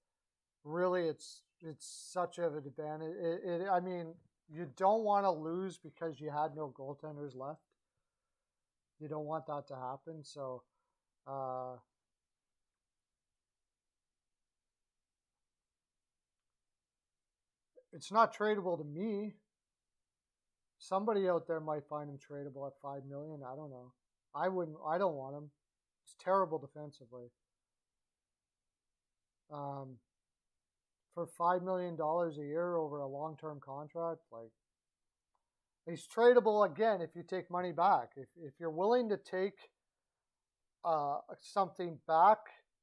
[SPEAKER 1] really it's such of an advantage. I mean, you don't want to lose because you had no goaltenders left. You don't want that to happen. So it's not tradable to me. Somebody out there might find him tradable at $5 million. I don't know. I wouldn't. I don't want him. He's terrible defensively. For $5 million a year over a long-term contract, like he's tradable again if you take money back. If you're willing to take something back,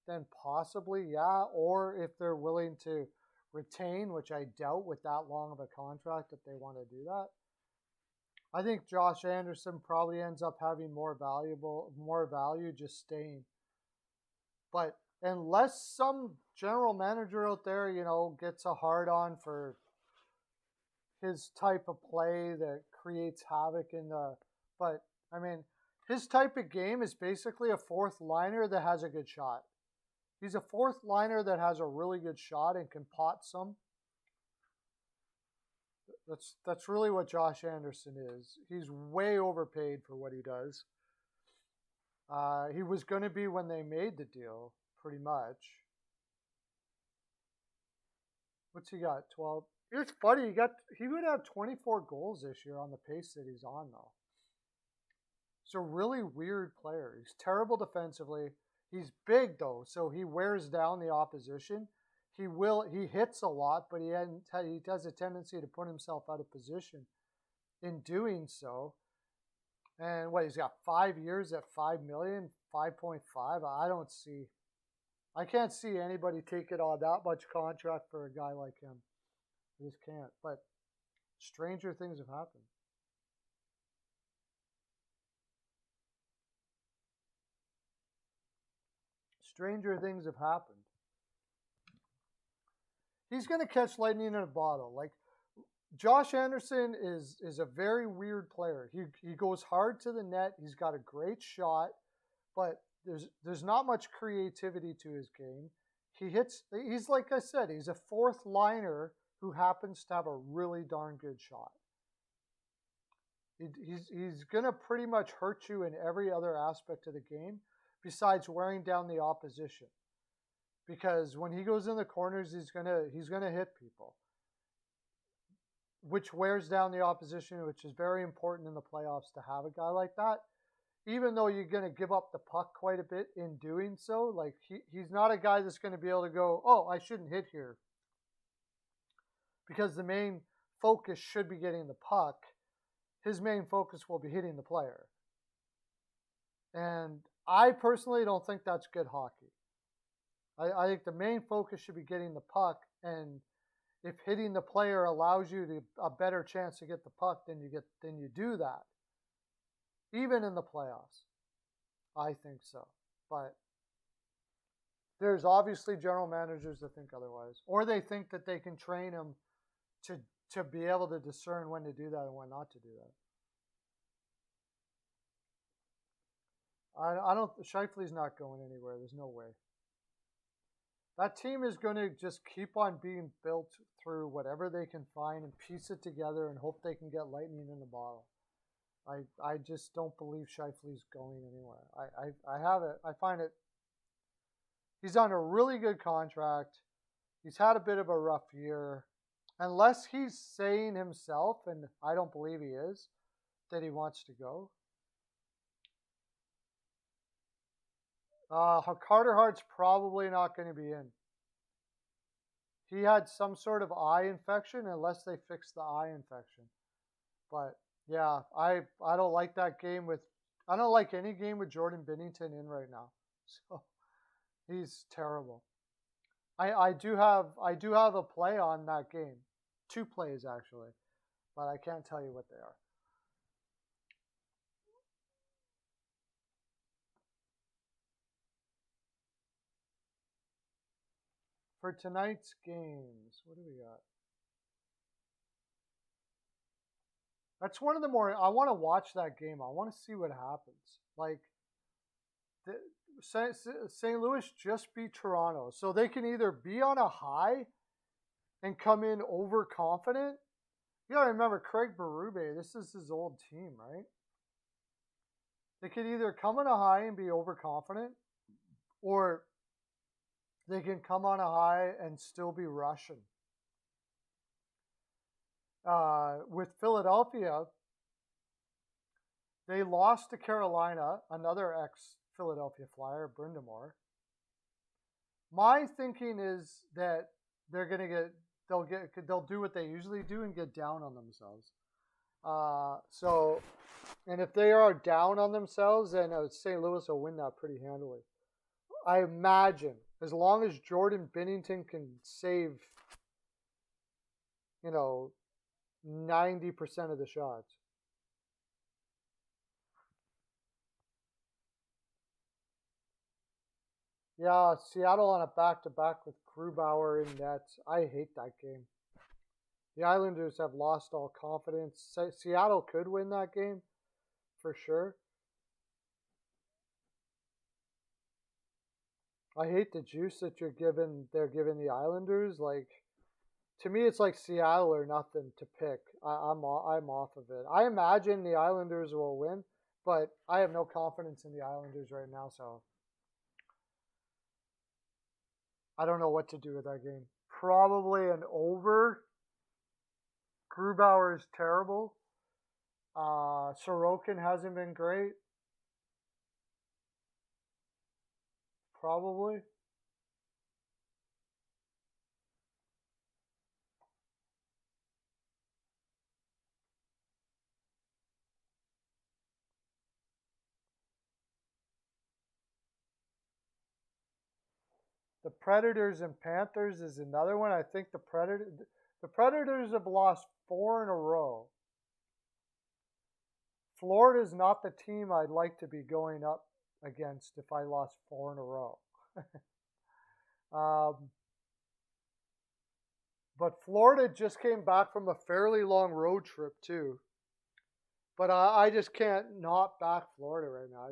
[SPEAKER 1] then possibly, yeah. Or if they're willing to retain, which I doubt with that long of a contract that they want to do that. I think Josh Anderson probably ends up having more value just staying. But unless some general manager out there, gets a hard on for his type of play that creates havoc in the. But I mean, his type of game is basically a fourth liner that has a good shot. He's a fourth liner that has a really good shot and can pot some. That's really what Josh Anderson is. He's way overpaid for what he does. He was going to be when they made the deal, pretty much. What's he got? 12. It's funny. He would have 24 goals this year on the pace that he's on, though. He's a really weird player. He's terrible defensively. He's big though, so he wears down the opposition. He hits a lot, but he has a tendency to put himself out of position in doing so. And he's got 5 years at $5 million, 5.5. I can't see anybody taking on that much contract for a guy like him. I just can't. But stranger things have happened. Stranger things have happened. He's going to catch lightning in a bottle. Like, Josh Anderson is a very weird player. He goes hard to the net. He's got a great shot, but there's not much creativity to his game. He's like I said, he's a fourth liner who happens to have a really darn good shot. He's going to pretty much hurt you in every other aspect of the game besides wearing down the opposition. Because when he goes in the corners, he's gonna hit people, which wears down the opposition, which is very important in the playoffs to have a guy like that. Even though you're gonna give up the puck quite a bit in doing so, like he's not a guy that's gonna be able to go, oh, I shouldn't hit here, because the main focus should be getting the puck. His main focus will be hitting the player, and I personally don't think that's good hockey. I think the main focus should be getting the puck, and if hitting the player allows you a better chance to get the puck, then you do that. Even in the playoffs, I think so. But there's obviously general managers that think otherwise, or they think that they can train him to be able to discern when to do that and when not to do that. I don't. Scheifele's not going anywhere. There's no way. That team is going to just keep on being built through whatever they can find and piece it together and hope they can get lightning in the bottle. I just don't believe Scheifele's going anywhere. I find it. He's on a really good contract. He's had a bit of a rough year. Unless he's saying himself, and I don't believe he is, that he wants to go. Carter Hart's probably not going to be in. He had some sort of eye infection, unless they fix the eye infection. But yeah, I don't like that game I don't like any game with Jordan Binnington in right now. So he's terrible. I do have a play on that game. 2 plays actually, but I can't tell you what they are. For tonight's games, what do we got? That's one of the more. I want to watch that game. I want to see what happens. Like, St. Louis just beat Toronto, so they can either be on a high and come in overconfident. You gotta remember Craig Berube. This is his old team, right? They could either come on a high and be overconfident, or they can come on a high and still be Russian. With Philadelphia, they lost to Carolina, another ex-Philadelphia Flyer, Brindamore. My thinking is that they'll do what they usually do and get down on themselves. And if they are down on themselves, then St. Louis will win that pretty handily. I imagine, as long as Jordan Binnington can save, 90% of the shots. Yeah, Seattle on a back-to-back with Grubauer in net. I hate that game. The Islanders have lost all confidence. Seattle could win that game for sure. I hate the juice that they're giving the Islanders. Like, to me, it's like Seattle or nothing to pick. I'm off of it. I imagine the Islanders will win, but I have no confidence in the Islanders right now, so I don't know what to do with that game. Probably an over. Grubauer is terrible. Sorokin hasn't been great. Probably. The Predators and Panthers is another one. I think the Predators have lost 4 in a row. Florida is not the team I'd like to be going up against if I lost 4 in a row. um, but Florida just came back from a fairly long road trip too. But I just can't not back Florida right now.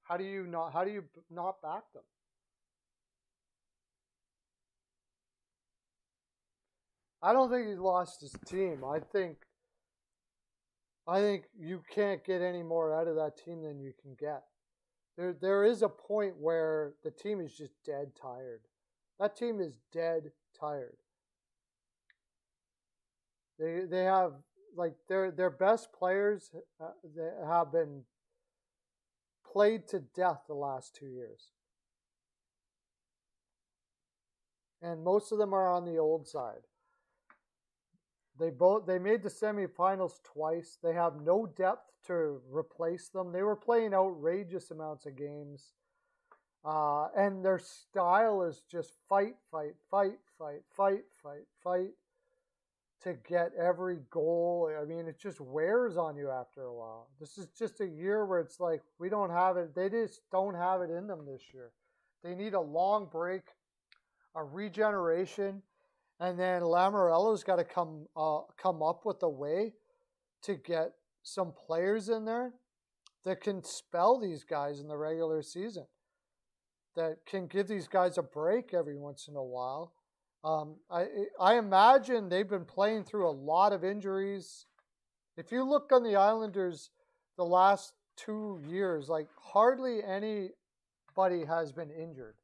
[SPEAKER 1] How do you not? How do you not back them? I don't think he's lost his team. I think you can't get any more out of that team than you can get. There is a point where the team is just dead tired. That team is dead tired. They have like their best players they have been played to death the last 2 years, and most of them are on the old side. They made the semifinals twice. They have no depth to replace them. They were playing outrageous amounts of games, and their style is just fight, fight, fight, fight, fight, fight, fight to get every goal. I mean, it just wears on you after a while. This is just a year where it's like we don't have it. They just don't have it in them this year. They need a long break, a regeneration, and then Lamoriello's got to come up with a way to get some players in there that can spell these guys in the regular season, that can give these guys a break every once in a while. I imagine they've been playing through a lot of injuries. If you look on the Islanders the last 2 years, like hardly anybody has been injured.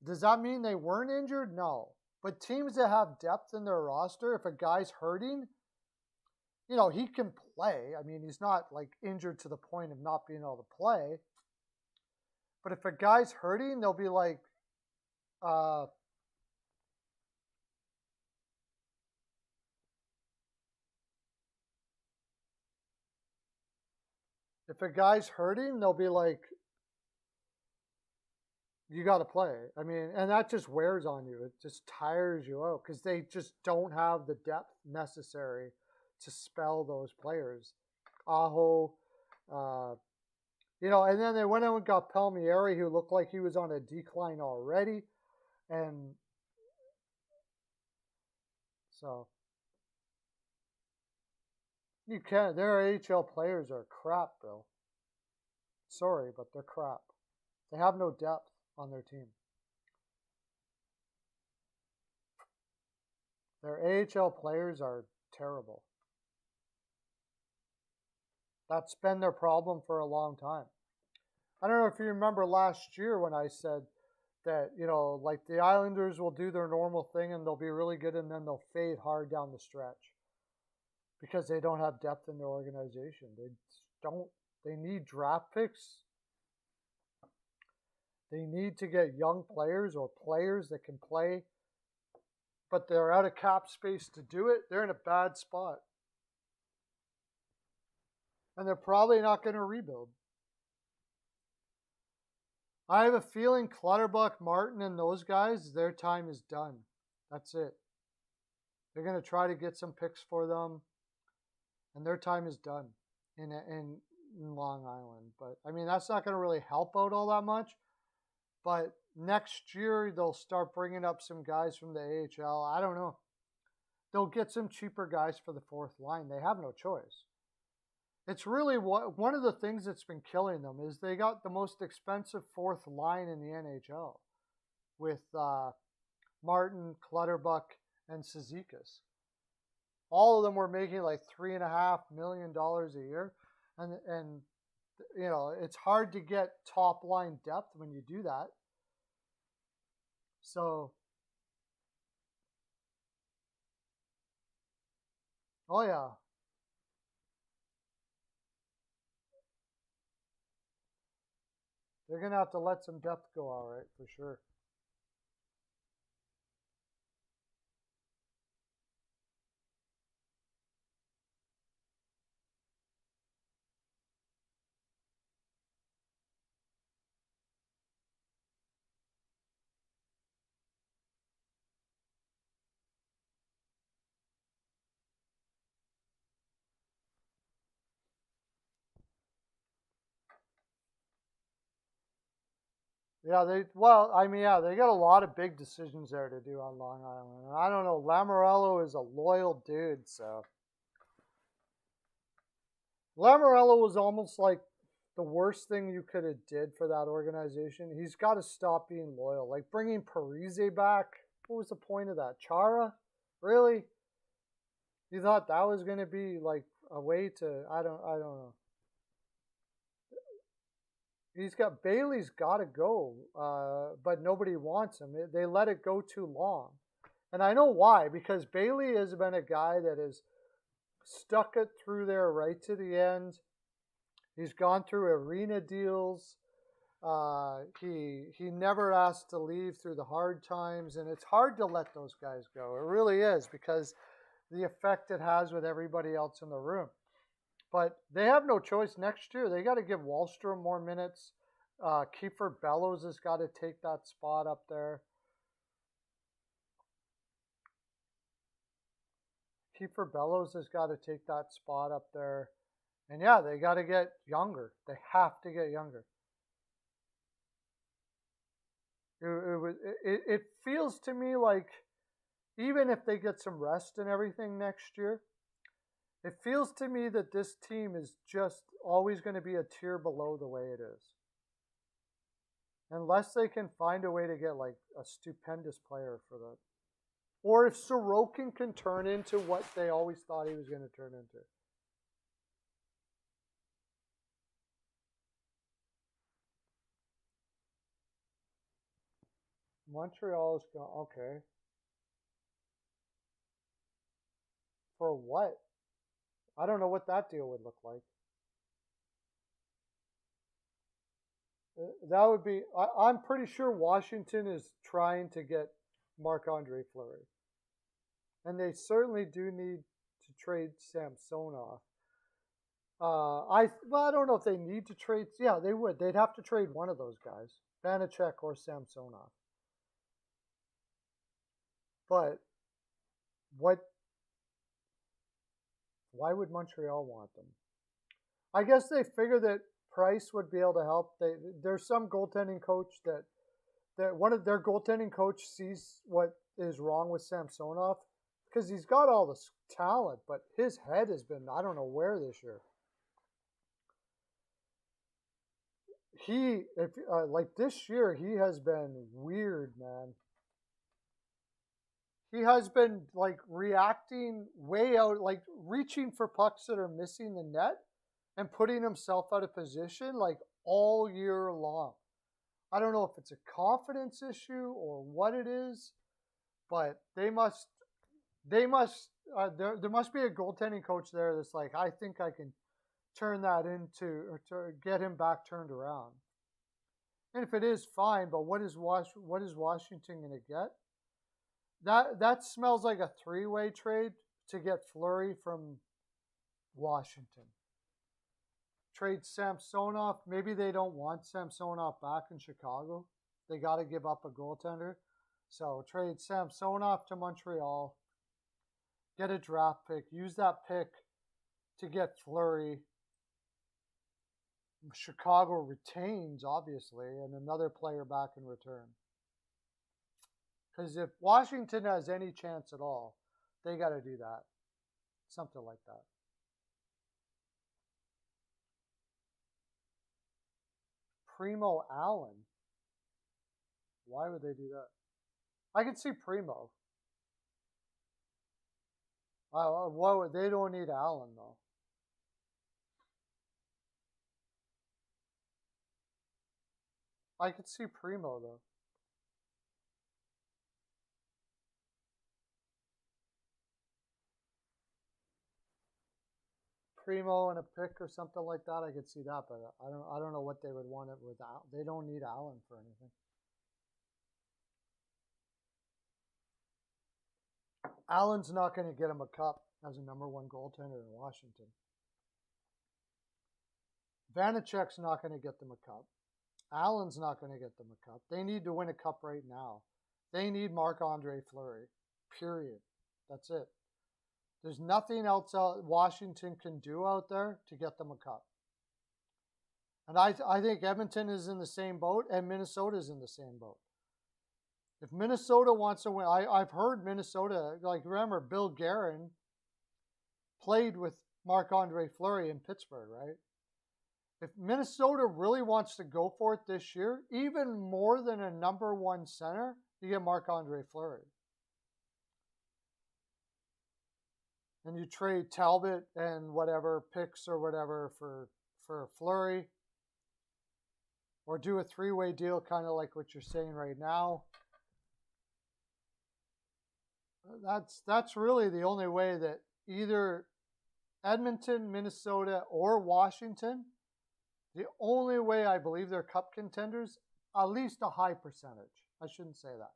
[SPEAKER 1] Does that mean they weren't injured? No. But teams that have depth in their roster, if a guy's hurting, he can play. I mean, he's not like injured to the point of not being able to play. But if a guy's hurting, they'll be like, if a guy's hurting, they'll be like, you got to play. I mean, and that just wears on you. It just tires you out because they just don't have the depth necessary to spell those players. Aho, and then they went out and got Palmieri, who looked like he was on a decline already. And so you can't. Their AHL players are crap, Bill. Sorry, but they're crap. They have no depth on their team. Their AHL players are terrible. That's been their problem for a long time. I don't know if you remember last year when I said that, like the Islanders will do their normal thing and they'll be really good and then they'll fade hard down the stretch because they don't have depth in their organization. They need draft picks. They need to get young players or players that can play, but they're out of cap space to do it. They're in a bad spot. And they're probably not going to rebuild. I have a feeling Clutterbuck, Martin, and those guys, their time is done. That's it. They're going to try to get some picks for them, and their time is done in Long Island. But, I mean, that's not going to really help out all that much. But next year, they'll start bringing up some guys from the AHL. I don't know. They'll get some cheaper guys for the fourth line. They have no choice. It's really one of the things that's been killing them is they got the most expensive fourth line in the NHL with Martin, Clutterbuck, and Cizikas. All of them were making like $3.5 million a year, and you know it's hard to get top line depth when you do that. So, oh yeah, they're gonna have to let some depth go, all right, for sure. Yeah, they got a lot of big decisions there to do on Long Island. And I don't know, Lamoriello is a loyal dude, so Lamoriello was almost like the worst thing you could have did for that organization. He's got to stop being loyal. Like bringing Parise back, what was the point of that? Chara? Really? You thought that was going to be like a way to I don't know. He's got Bailey's got to go, but nobody wants him. They let it go too long, and I know why. Because Bailey has been a guy that has stuck it through there right to the end. He's gone through arena deals. He never asked to leave through the hard times, and it's hard to let those guys go. It really is because the effect it has with everybody else in the room. But they have no choice next year. They got to give Wahlstrom more minutes. Kiefer Bellows has got to take that spot up there. Kiefer Bellows has got to take that spot up there. And yeah, they got to get younger. They have to get younger. It feels to me like even if they get some rest and everything next year, it feels to me that this team is just always going to be a tier below the way it is. Unless they can find a way to get like a stupendous player for that. Or if Sorokin can turn into what they always thought he was going to turn into. Montreal is going, okay. For what? I don't know what that deal would look like. That would be, I'm pretty sure Washington is trying to get Marc-Andre Fleury. And they certainly do need to trade Samsonov. I don't know if they need to trade. Yeah, they would. They'd have to trade one of those guys, Vanacek or Samsonov. But what? Why would Montreal want them? I guess they figure that Price would be able to help. There's some goaltending coach that one of their goaltending coach sees what is wrong with Samsonov because he's got all this talent, but his head has been I don't know where this year. Like this year, he has been weird, man. He has been like reacting way out, like reaching for pucks that are missing the net and putting himself out of position like all year long. I don't know if it's a confidence issue or what it is, but there must be a goaltending coach there that's like, I think I can turn that into or to get him back turned around. And if it is, fine. But what is Washington going to get? That smells like a three-way trade to get Fleury from Washington. Trade Samsonov. Maybe they don't want Samsonov back in Chicago. They got to give up a goaltender. So trade Samsonov to Montreal. Get a draft pick. Use that pick to get Fleury. Chicago retains, obviously, and another player back in return. Because if Washington has any chance at all, they got to do that. Something like that. Primo Allen. Why would they do that? I can see Primo. They don't need Allen, though. I could see Primo, though. Primo and a pick or something like that, I could see that, but I don't know what they would want it without. They don't need Allen for anything. Allen's not going to get him a cup as a number one goaltender in Washington. Vanacek's not going to get them a cup. Allen's not going to get them a cup. They need to win a cup right now. They need Marc-Andre Fleury. Period. That's it. There's nothing else Washington can do out there to get them a cup. And I think Edmonton is in the same boat and Minnesota is in the same boat. If Minnesota wants to win, I've heard Minnesota, like remember Bill Guerin played with Marc-Andre Fleury in Pittsburgh, right? If Minnesota really wants to go for it this year, even more than a number one center, you get Marc-Andre Fleury. And you trade Talbot and whatever picks or whatever for Fleury. Or do a three-way deal, kind of like what you're saying right now. That's really the only way that either Edmonton, Minnesota, or Washington, the only way I believe they're cup contenders, at least a high percentage. I shouldn't say that.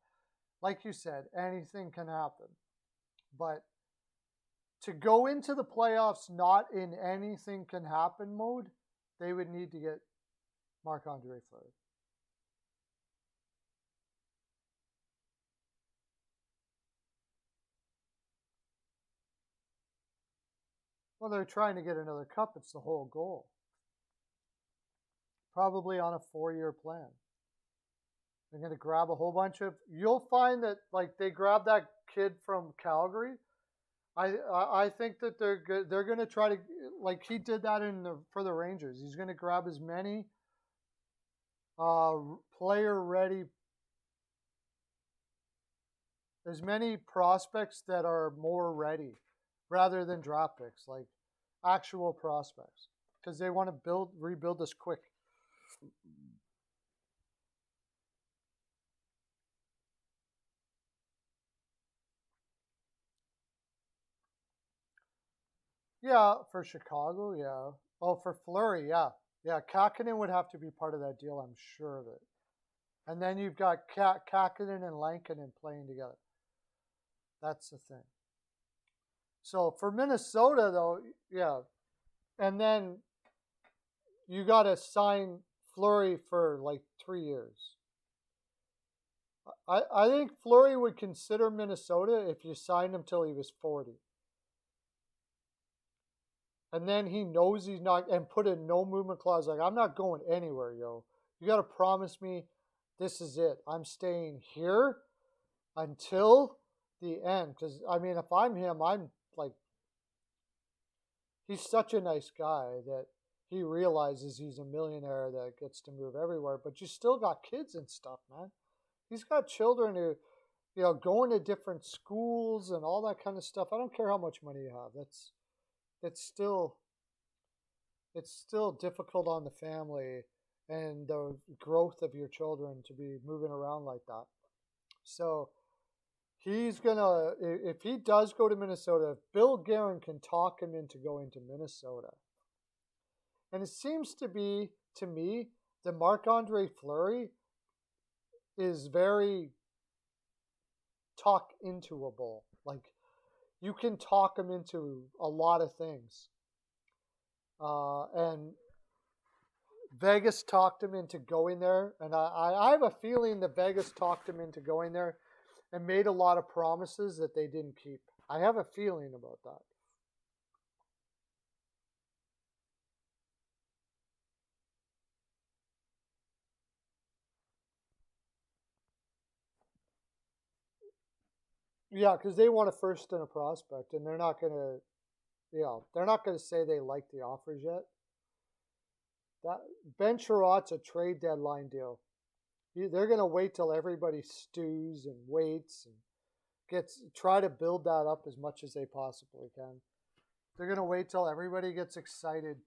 [SPEAKER 1] Like you said, anything can happen. But to go into the playoffs not in anything can happen mode, they would need to get Marc-Andre Fleury. Well, they're trying to get another cup. It's the whole goal. Probably on a 4-year plan. They're going to grab a whole bunch of... You'll find that, like, they grabbed that kid from Calgary. I think that they're going to try to... Like, he did that for the Rangers. He's going to grab as many player-ready... As many prospects that are more ready rather than draft picks, like actual prospects, because they want to rebuild this quick. Yeah, for Chicago, yeah. Oh, for Fleury, yeah. Yeah, Kakinen would have to be part of that deal, I'm sure of it. And then you've got Kakinen and Lankinen playing together. That's the thing. So for Minnesota, though, yeah. And then you got to sign Fleury for like 3 years. I think Fleury would consider Minnesota if you signed him till he was 40. And then he knows he's not, and put a no movement clause, like, I'm not going anywhere, yo. You got to promise me this is it. I'm staying here until the end. Because, I mean, if I'm him, I'm like, he's such a nice guy that he realizes he's a millionaire that gets to move everywhere. But you still got kids and stuff, man. He's got children who, you know, going to different schools and all that kind of stuff. I don't care how much money you have. It's still difficult on the family and the growth of your children to be moving around like that. So he's gonna, if he does go to Minnesota, Bill Guerin can talk him into going to Minnesota. And it seems to be, to me, that Marc-Andre Fleury is very talk intoable. Like, you can talk him into a lot of things. And Vegas talked him into going there. And I have a feeling that Vegas talked him into going there and made a lot of promises that they didn't keep. I have a feeling about that. Yeah, because they want a first and a prospect, and they're not gonna, they're not gonna say they like the offers yet. That Ben Sherratt's a trade deadline deal. They're gonna wait till everybody stews and waits and try to build that up as much as they possibly can. They're gonna wait till everybody gets excited.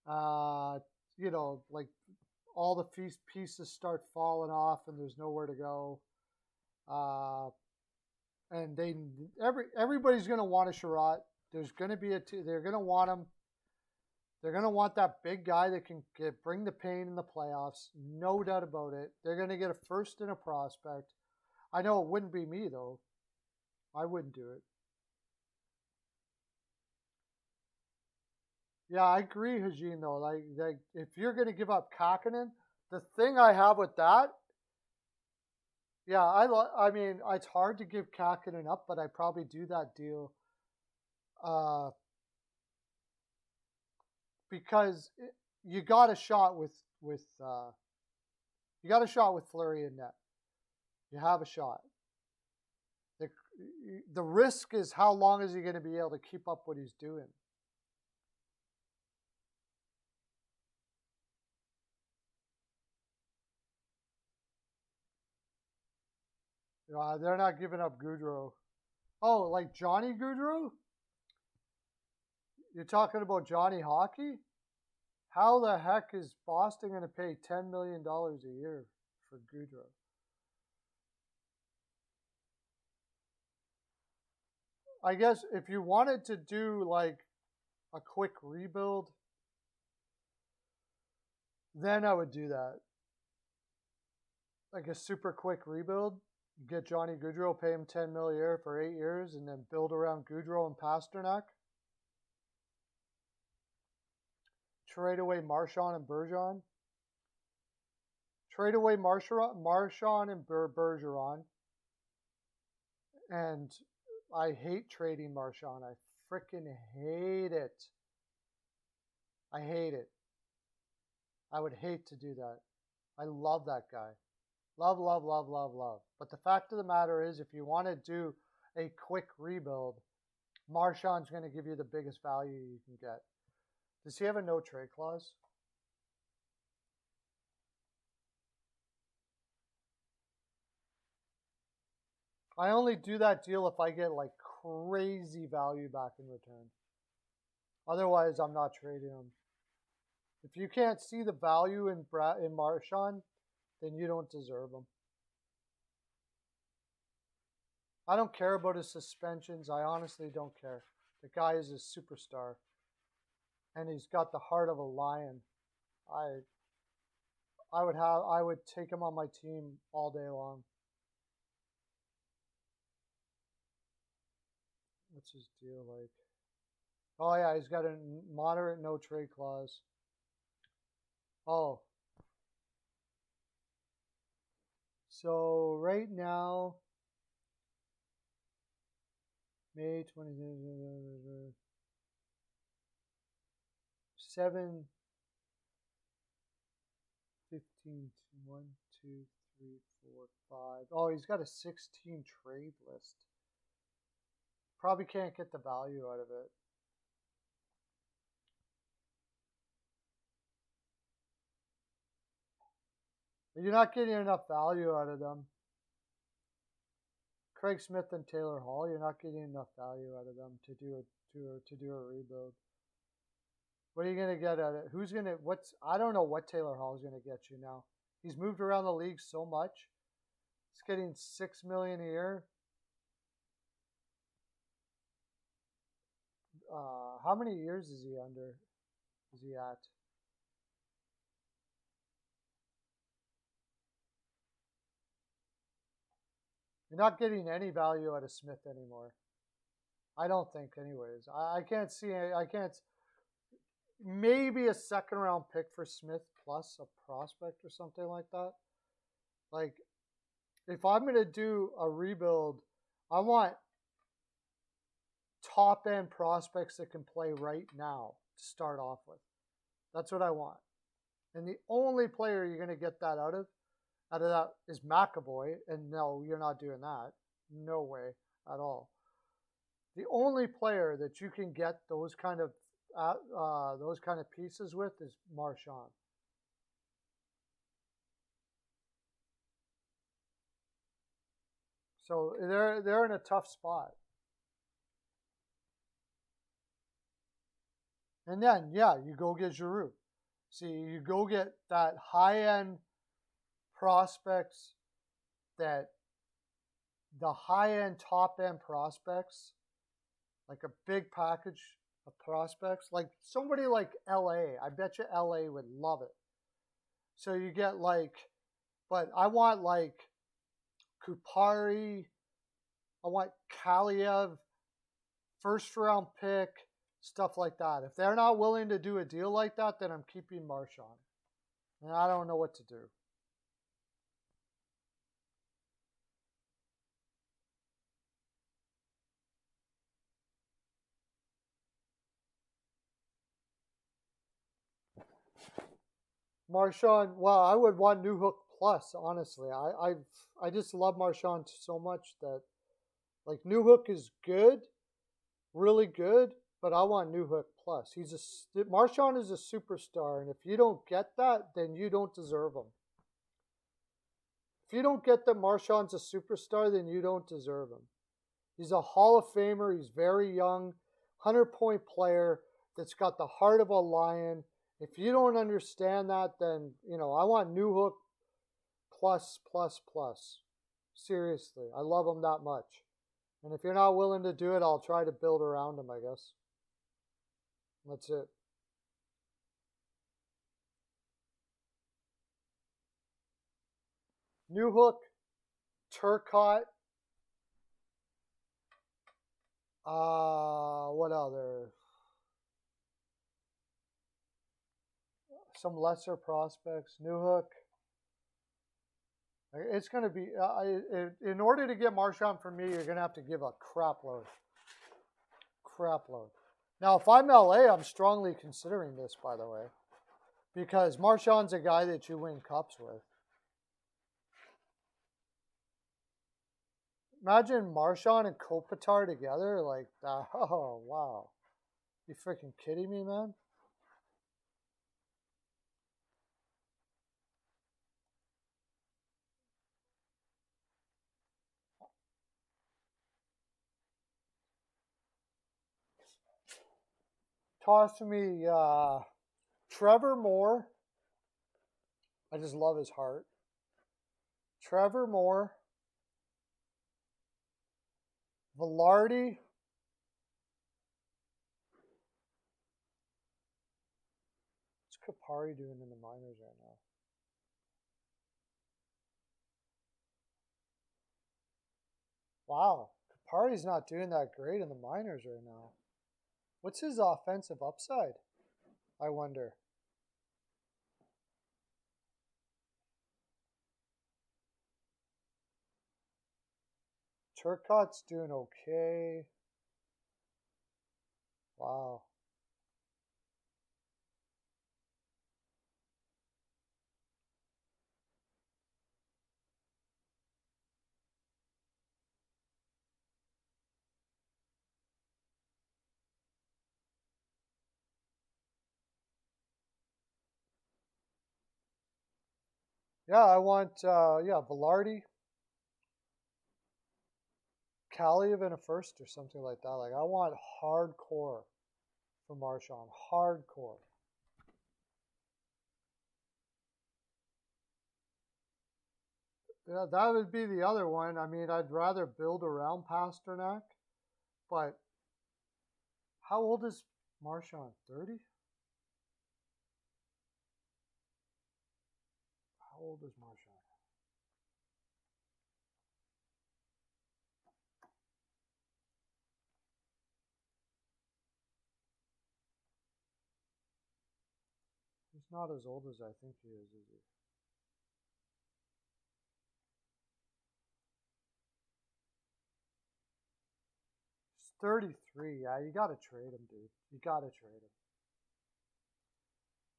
[SPEAKER 1] Like all the pieces start falling off and there's nowhere to go. And everybody's gonna want a Sherratt. There's gonna be they're gonna want him. They're gonna want that big guy that can bring the pain in the playoffs. No doubt about it. They're gonna get a first and a prospect. I know it wouldn't be me though. I wouldn't do it. Yeah, I agree, Hajin, though. Like if you're going to give up Kakinen, the thing I have with that, yeah, I mean, it's hard to give Kakinen up, but I probably do that deal because you got a shot with Fleury in net. You have a shot. The risk is how long is he going to be able to keep up what he's doing? They're not giving up Gaudreau. Oh, like Johnny Gaudreau? You're talking about Johnny Hockey? How the heck is Boston going to pay $10 million a year for Gaudreau? I guess if you wanted to do like a quick rebuild, then I would do that. Like a super quick rebuild. Get Johnny Gaudreau, pay him $10 million a year for 8 years, and then build around Gaudreau and Pasternak. Trade away Marchand and Bergeron. Trade away Marchand and Bergeron. And I hate trading Marchand. I freaking hate it. I hate it. I would hate to do that. I love that guy. Love, love, love, love, love. But the fact of the matter is, if you want to do a quick rebuild, Marchand's going to give you the biggest value you can get. Does he have a no trade clause? I only do that deal if I get like crazy value back in return. Otherwise, I'm not trading him. If you can't see the value in Marchand, then you don't deserve him. I don't care about his suspensions. I honestly don't care. The guy is a superstar. And he's got the heart of a lion. I would take him on my team all day long. What's his deal like? Oh yeah, he's got a moderate no trade clause. Oh. So right now, May 20, 7, 15, 1, 2, 3, 4, 5. Oh, he's got a 16 trade list. Probably can't get the value out of it. You're not getting enough value out of them. Craig Smith and Taylor Hall, you're not getting enough value out of them to do a rebuild. What are you gonna get at it? I don't know what Taylor Hall is gonna get you now. He's moved around the league so much. He's getting $6 million a year. How many years is he under? Is he at? You're not getting any value out of Smith anymore. I don't think, anyways. I can't see. I can't. Maybe a second round pick for Smith plus a prospect or something like that. Like, if I'm going to do a rebuild, I want top end prospects that can play right now to start off with. That's what I want. And the only player you're going to get that out of that is McAvoy. And no, you're not doing that. No way at all. The only player that you can get those kind of pieces with is Marchand. So they're in a tough spot. And then yeah, you go get Giroux. See, you go get that high end prospects, that the high end top end prospects, like a big package of prospects, like somebody like LA. I bet you LA would love it. So you get like, but I want like Kupari, I want Kaliev, first round pick, stuff like that. If they're not willing to do a deal like that, then I'm keeping Marchand. And I don't know what to do. Marchand, well, I would want New Hook plus, honestly. I just love Marchand so much that like New Hook is good, really good, but I want New Hook plus. Marchand is a superstar, and if you don't get that, then you don't deserve him. If you don't get that Marchand's a superstar, then you don't deserve him. He's a Hall of Famer. He's very young, 100-point player that's got the heart of a lion. If you don't understand that, then, I want New Hook plus, plus, plus. Seriously, I love him that much. And if you're not willing to do it, I'll try to build around him, I guess. That's it. New Hook, Turcotte, what other? Some lesser prospects. New Hook. It's going to be, in order to get Marchand from me, you're going to have to give a crap load. Crap load. Now, if I'm LA, I'm strongly considering this, by the way, because Marchand's a guy that you win cups with. Imagine Marchand and Kopitar together like that. Oh, wow. You freaking kidding me, man? Toss to me Trevor Moore. I just love his heart. Trevor Moore. Velarde. What's Kupari doing in the minors right now? Wow. Kupari's not doing that great in the minors right now. What's his offensive upside? I wonder. Turcotte's doing okay. Wow. Yeah, I want Velarde, Kaliev in a first or something like that. Like I want hardcore for Marchand. Hardcore. Yeah, that would be the other one. I mean, I'd rather build around Pasternak, but how old is Marchand? 30? How old is Marchand? He's not as old as I think he is he? He's 33. Yeah, you got to trade him, dude. You got to trade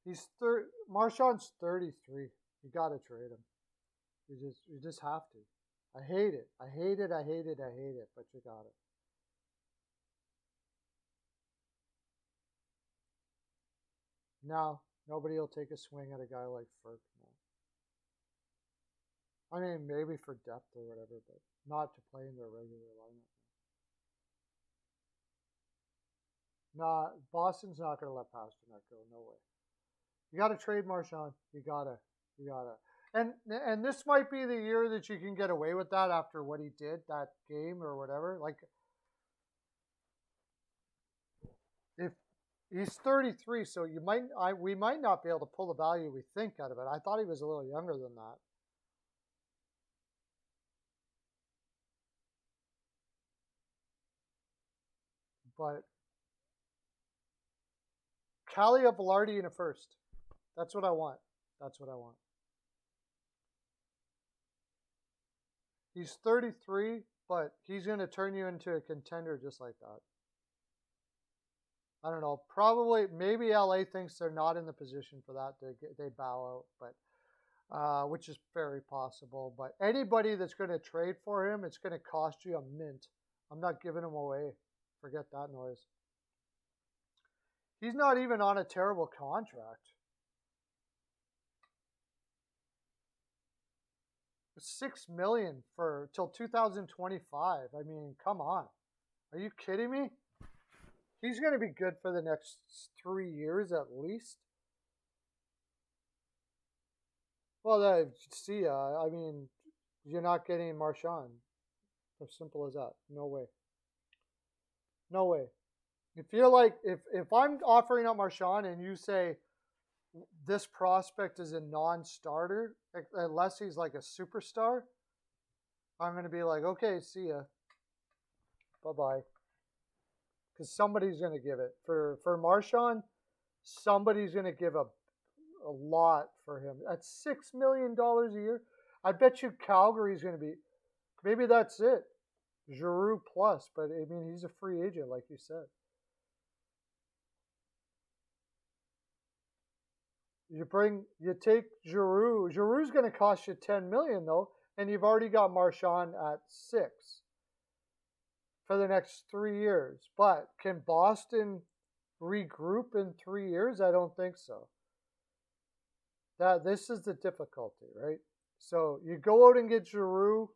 [SPEAKER 1] him. Marchand's 33. You got to trade him. You just have to. I hate it. I hate it. I hate it. I hate it. But you got it. No, nobody will take a swing at a guy like Ferk. No. I mean, maybe for depth or whatever, but not to play in their regular lineup. Nah, Boston's not going to let Pasternak go. No way. You got to trade Marchand. You gotta. And this might be the year that you can get away with that after what he did that game or whatever. Like, if he's 33, so we might not be able to pull the value we think out of it. I thought he was a little younger than that. But Kalia Velarde in a first. That's what I want. That's what I want. He's 33, but he's going to turn you into a contender just like that. I don't know. Probably, maybe LA thinks they're not in the position for that. They bow out, but which is very possible. But anybody that's going to trade for him, it's going to cost you a mint. I'm not giving him away. Forget that noise. He's not even on a terrible contract. $6 million for till 2025. I mean, come on. Are you kidding me? He's going to be good for the next 3 years at least. Well, see, I mean, you're not getting Marchand. As simple as that. No way. No way. If you're like, if I'm offering up Marchand and you say this prospect is a non-starter, unless he's like a superstar, I'm going to be like, okay, see ya. Bye-bye. Because somebody's going to give it. For Marchand, somebody's going to give a lot for him. That's $6 million a year. I bet you Calgary's going to be, maybe that's it. Giroux plus, but I mean, he's a free agent, like you said. You take Giroux. Giroux's going to cost you $10 million though, and you've already got Marchand at 6 for the next 3 years. But can Boston regroup in 3 years? I don't think so. This is the difficulty, right? So you go out and get Giroux.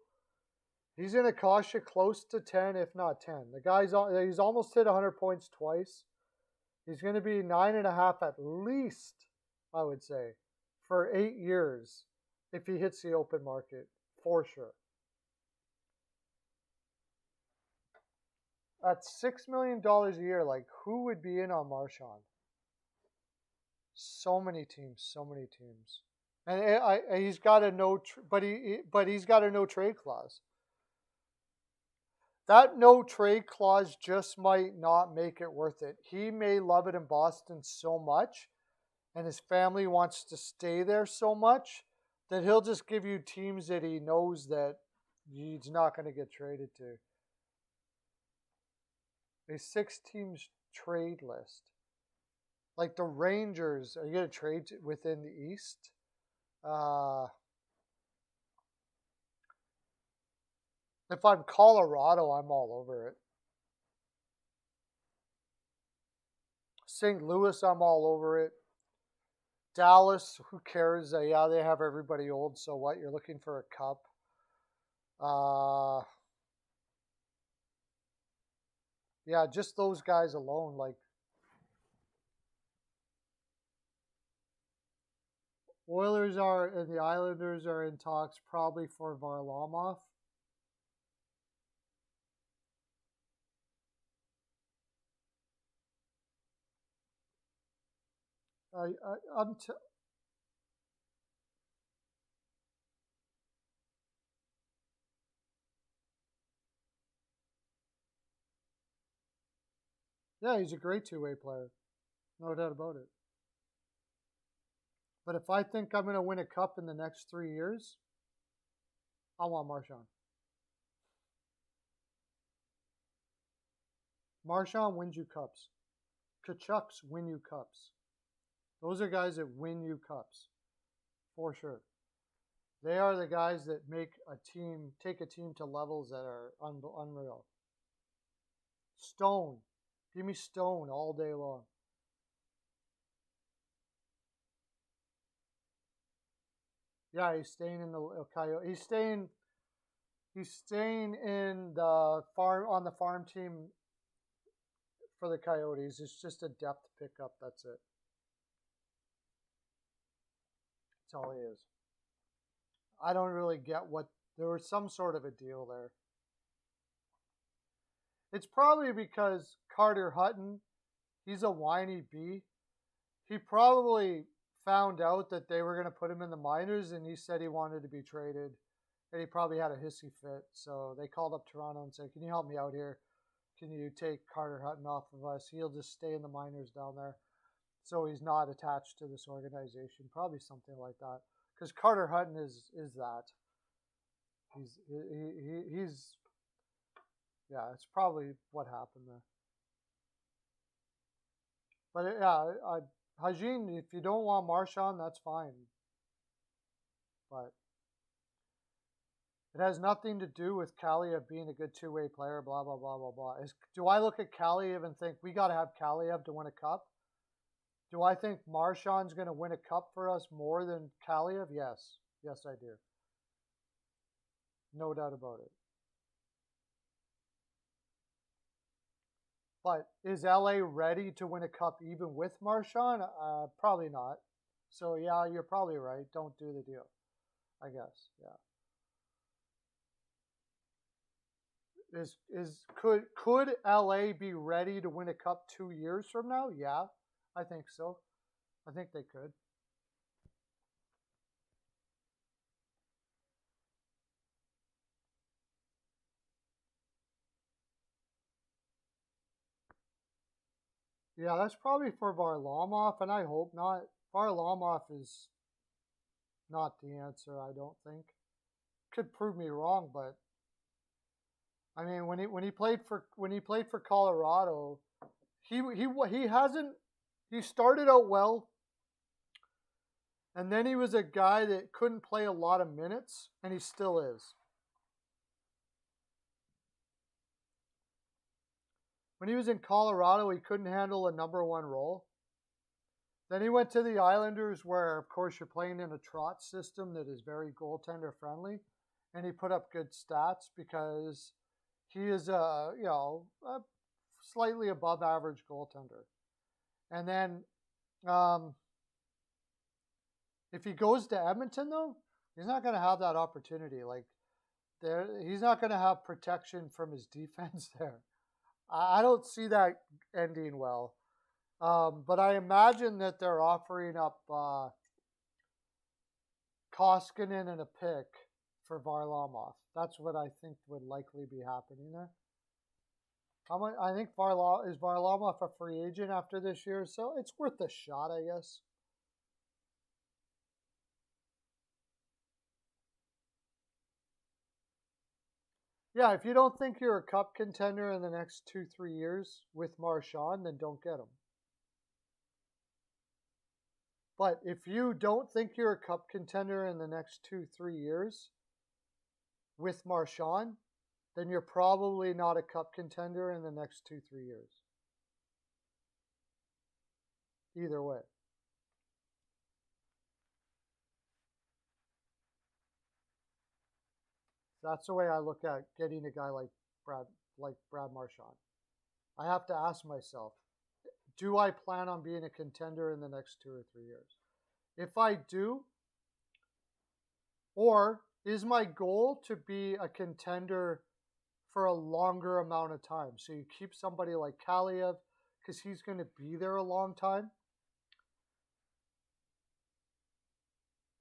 [SPEAKER 1] He's going to cost you close to 10, if not 10. He's almost hit 100 points twice. He's going to be 9.5 at least, I would say, for 8 years if he hits the open market, for sure. At $6 million a year, like, who would be in on Marchand? So many teams. And he's got a he's got a no trade clause. That no trade clause just might not make it worth it. He may love it in Boston so much, and his family wants to stay there so much, that he'll just give you teams that he knows that he's not going to get traded to. A 6 teams trade list. Like the Rangers, are you going to trade within the East? If I'm Colorado, I'm all over it. St. Louis, I'm all over it. Dallas, who cares? Yeah, they have everybody old, so what? You're looking for a cup. Yeah, just those guys alone, like Oilers are and the Islanders are in talks probably for Varlamov. Yeah, he's a great two-way player. No doubt about it. But if I think I'm going to win a cup in the next 3 years, I want Marchand. Marchand wins you cups. Kachucks win you cups. Those are guys that win you cups. For sure. They are the guys that take a team to levels that are unreal. Stone. Give me Stone all day long. Yeah, he's staying in the Coyote. He's staying in the farm on the farm team for the Coyotes. It's just a depth pickup. That's it. That's all he is. I don't really get what there was some sort of a deal there. It's probably because Carter Hutton, he's a whiny bee. He probably found out that they were going to put him in the minors, and he said he wanted to be traded, and he probably had a hissy fit. So they called up Toronto and said, "Can you help me out here? Can you take Carter Hutton off of us? He'll just stay in the minors down there, so he's not attached to this organization." Probably something like that, because Carter Hutton is that. He's yeah. It's probably what happened there. But yeah, Hajin, if you don't want Marchand, that's fine. But it has nothing to do with Kaliev being a good two-way player, blah, blah, blah, blah, blah. Do I look at Kaliev and think we got to have Kaliev to win a cup? Do I think Marchand's going to win a cup for us more than Kaliev? Yes. Yes, I do. No doubt about it. But is LA ready to win a cup even with Marchand? Probably not. So yeah, you're probably right. Don't do the deal, I guess. Yeah. Could LA be ready to win a cup 2 years from now? Yeah, I think so. I think they could. Yeah, that's probably for Varlamov, and I hope not. Varlamov is not the answer, I don't think. Could prove me wrong, but I mean, when he played for Colorado, he started out well, and then he was a guy that couldn't play a lot of minutes, and he still is. When he was in Colorado, he couldn't handle a number one role. Then he went to the Islanders, where, of course, you're playing in a trot system that is very goaltender friendly, and he put up good stats because he is a slightly above average goaltender. And then if he goes to Edmonton, though, he's not going to have that opportunity. He's not going to have protection from his defense there. I don't see that ending well. But I imagine that they're offering up Koskinen and a pick for Varlamov. That's what I think would likely be happening there. I think Varlamov a free agent after this year, so it's worth a shot, I guess. Yeah, if you don't think you're a cup contender in the next 2-3 years with Marchand, then don't get him. But if you don't think you're a cup contender in the next 2-3 years with Marchand, then you're probably not a cup contender in the next 2-3 years. Either way. That's the way I look at getting a guy like Brad Marchand. I have to ask myself, do I plan on being a contender in the next 2 or 3 years? If I do, or is my goal to be a contender for a longer amount of time? So you keep somebody like Kaliev because he's going to be there a long time.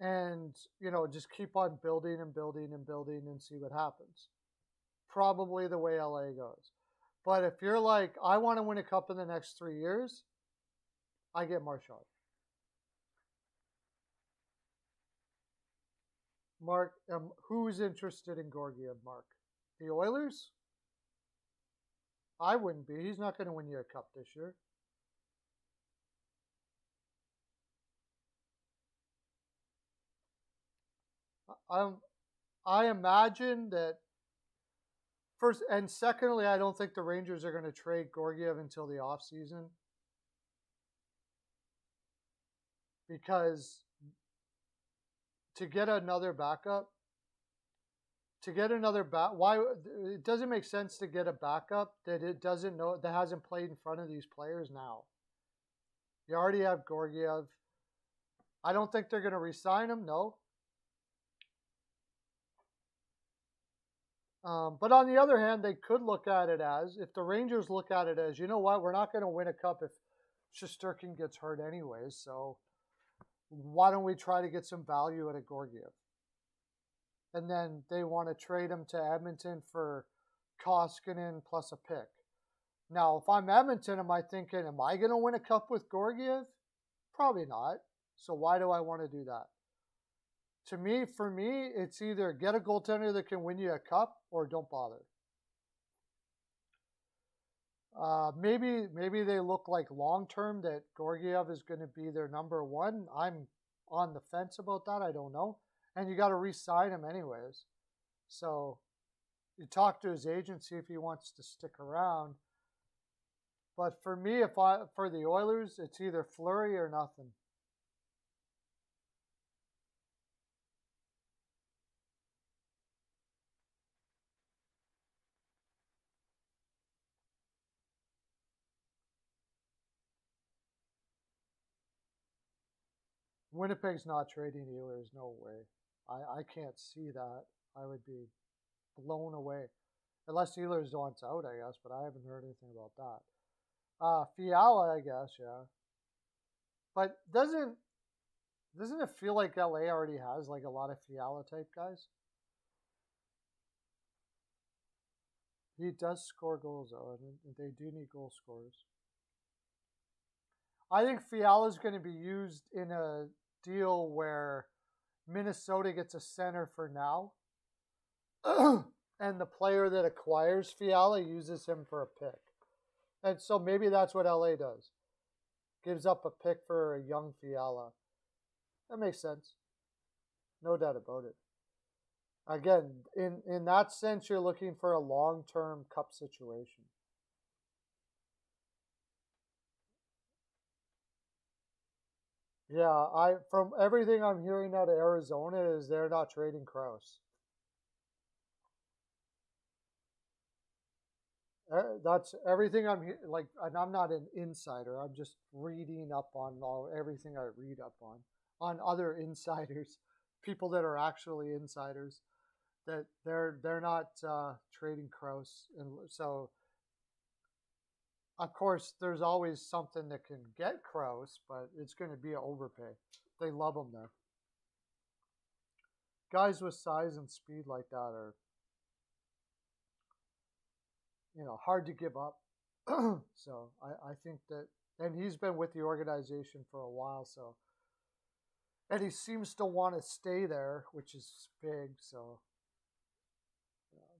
[SPEAKER 1] And, just keep on building and building and building and see what happens. Probably the way LA goes. But if you're like, I want to win a cup in the next 3 years, I get Marchand. Mark, who's interested in Georgiev, Mark? The Oilers? I wouldn't be. He's not going to win you a cup this year. I imagine that first and secondly, I don't think the Rangers are going to trade Georgiev until the offseason because to get another backup, why it doesn't make sense to get a backup that it doesn't know that hasn't played in front of these players now. You already have Georgiev. I don't think they're going to re-sign him. No. But on the other hand, they could look at it as, if the Rangers look at it as, you know what, we're not going to win a cup if Shesterkin gets hurt anyways, so why don't we try to get some value out of Georgiev? And then they want to trade him to Edmonton for Koskinen plus a pick. Now, if I'm Edmonton, am I thinking, am I going to win a cup with Georgiev? Probably not. So why do I want to do that? For me, it's either get a goaltender that can win you a cup or don't bother. Maybe they look like long term that Georgiev is going to be their number one. I'm on the fence about that. I don't know. And you got to re-sign him anyways. So you talk to his agent, see if he wants to stick around. But for me, for the Oilers, it's either Fleury or nothing. Winnipeg's not trading Ehlers, no way. I can't see that. I would be blown away. Unless Ehlers wants out, I guess, but I haven't heard anything about that. Fiala, I guess, yeah. But doesn't it feel like LA already has like a lot of Fiala type guys? He does score goals though, and they do need goal scorers. I think Fiala is going to be used in a deal where Minnesota gets a center for now, and the player that acquires Fiala uses him for a pick. And so maybe that's what LA does. Gives up a pick for a young Fiala. That makes sense. No doubt about it. Again, in that sense, you're looking for a long-term cup situation. Yeah, from everything I'm hearing out of Arizona is they're not trading Krause. That's everything like, and I'm not an insider. I'm just reading up on everything I read up on other insiders, people that are actually insiders, that they're not trading Krause, and so of course there's always something that can get Krause, but it's going to be an overpay. They love him there. Guys with size and speed like that are, hard to give up. So I think that, and he's been with the organization for a while, so, and he seems to want to stay there, which is big. So,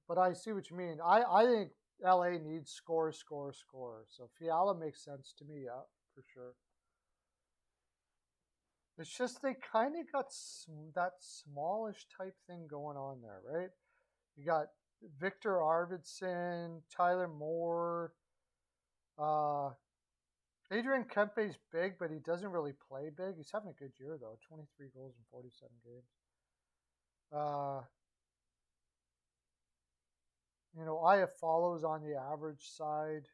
[SPEAKER 1] but I see what you mean. I think LA needs score. So Fiala makes sense to me, yeah, for sure. It's just they kind of got that smallish type thing going on there, right? You got Victor Arvidsson, Tyler Moore, Adrian Kempe's big, but he doesn't really play big. He's having a good year though, 23 goals in 47 games. I follows on the average side.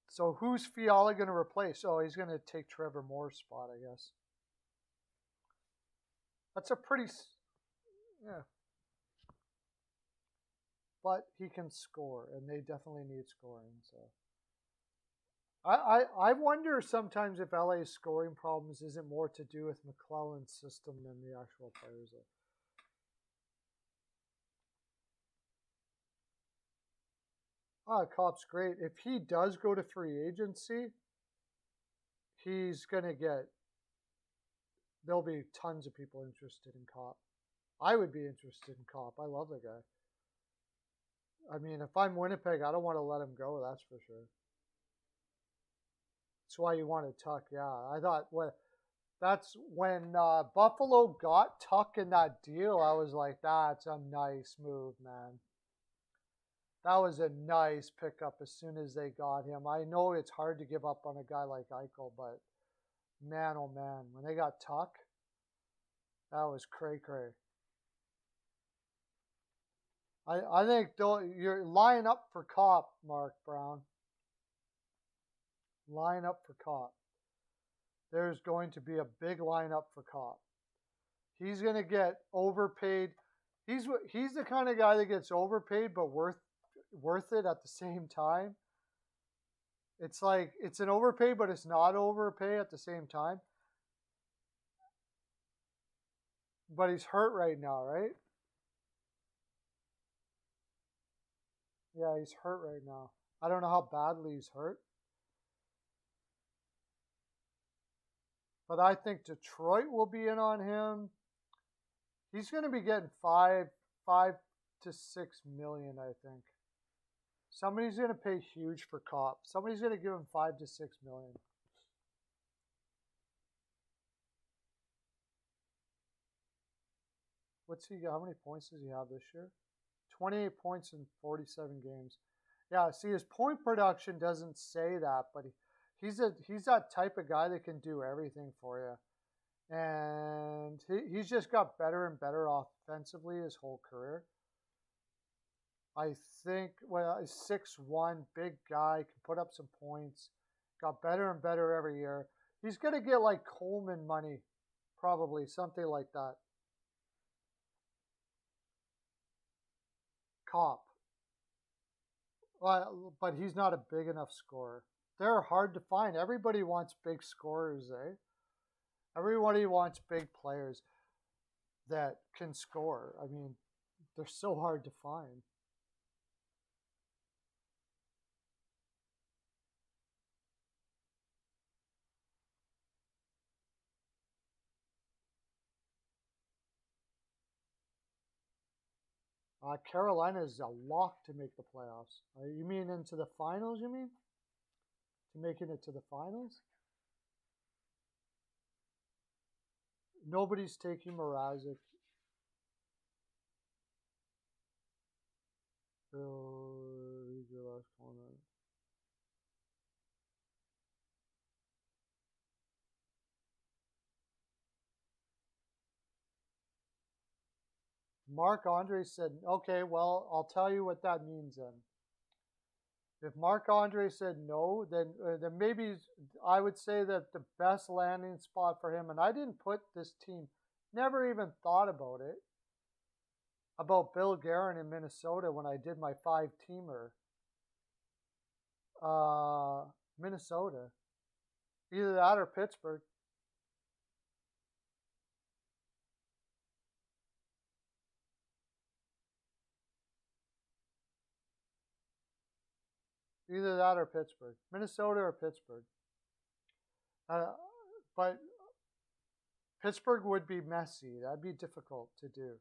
[SPEAKER 1] So who's Fiala going to replace? Oh, he's going to take Trevor Moore's spot, I guess. That's a pretty, yeah. But he can score, and they definitely need scoring. So I wonder sometimes if LA's scoring problems isn't more to do with McClellan's system than the actual players. Copp's great. If he does go to free agency, he's going to there'll be tons of people interested in Copp. I would be interested in Copp. I love the guy. I mean, if I'm Winnipeg, I don't want to let him go, that's for sure. That's why you want to Tuck, yeah. I thought, That's when Buffalo got Tuck in that deal. I was like, that's a nice move, man. That was a nice pickup as soon as they got him. I know it's hard to give up on a guy like Eichel, but man, oh man, when they got Tuck, that was cray cray. I think you're line up for Cop, Mark Brown. Line up for Cop. There's going to be a big lineup for Cop. He's going to get overpaid. He's the kind of guy that gets overpaid but worth it at the same time. It's like it's an overpay, but it's not overpay at the same time. But he's hurt right now, right? Yeah, he's hurt right now. I don't know how badly he's hurt. But I think Detroit will be in on him. He's going to be getting five to 6 million, I think. Somebody's going to pay huge for Cop. Somebody's going to give him 5 to 6 million. What's he got? How many points does he have this year? 28 points in 47 games. Yeah, see, his point production doesn't say that, but he's that type of guy that can do everything for you. And he's just got better and better offensively his whole career. I think, well, he's 6'1", big guy, can put up some points. Got better and better every year. He's going to get like Coleman money, probably, something like that. Cop. But he's not a big enough scorer. They're hard to find. Everybody wants big scorers, eh? Everybody wants big players that can score. I mean, they're so hard to find. Carolina is a lock to make the playoffs. You mean into the finals, you mean? To making it to the finals? Nobody's taking Mrazek. Read your last comment. Mark Andre said, okay, well, I'll tell you what that means then. If Mark Andre said no, then maybe I would say that the best landing spot for him, and I didn't put this team, never even thought about it, about Bill Guerin in Minnesota when I did my 5-teamer. Minnesota. Either that or Pittsburgh. Either that or Pittsburgh. Minnesota or Pittsburgh. But Pittsburgh would be messy. That'd be difficult to do.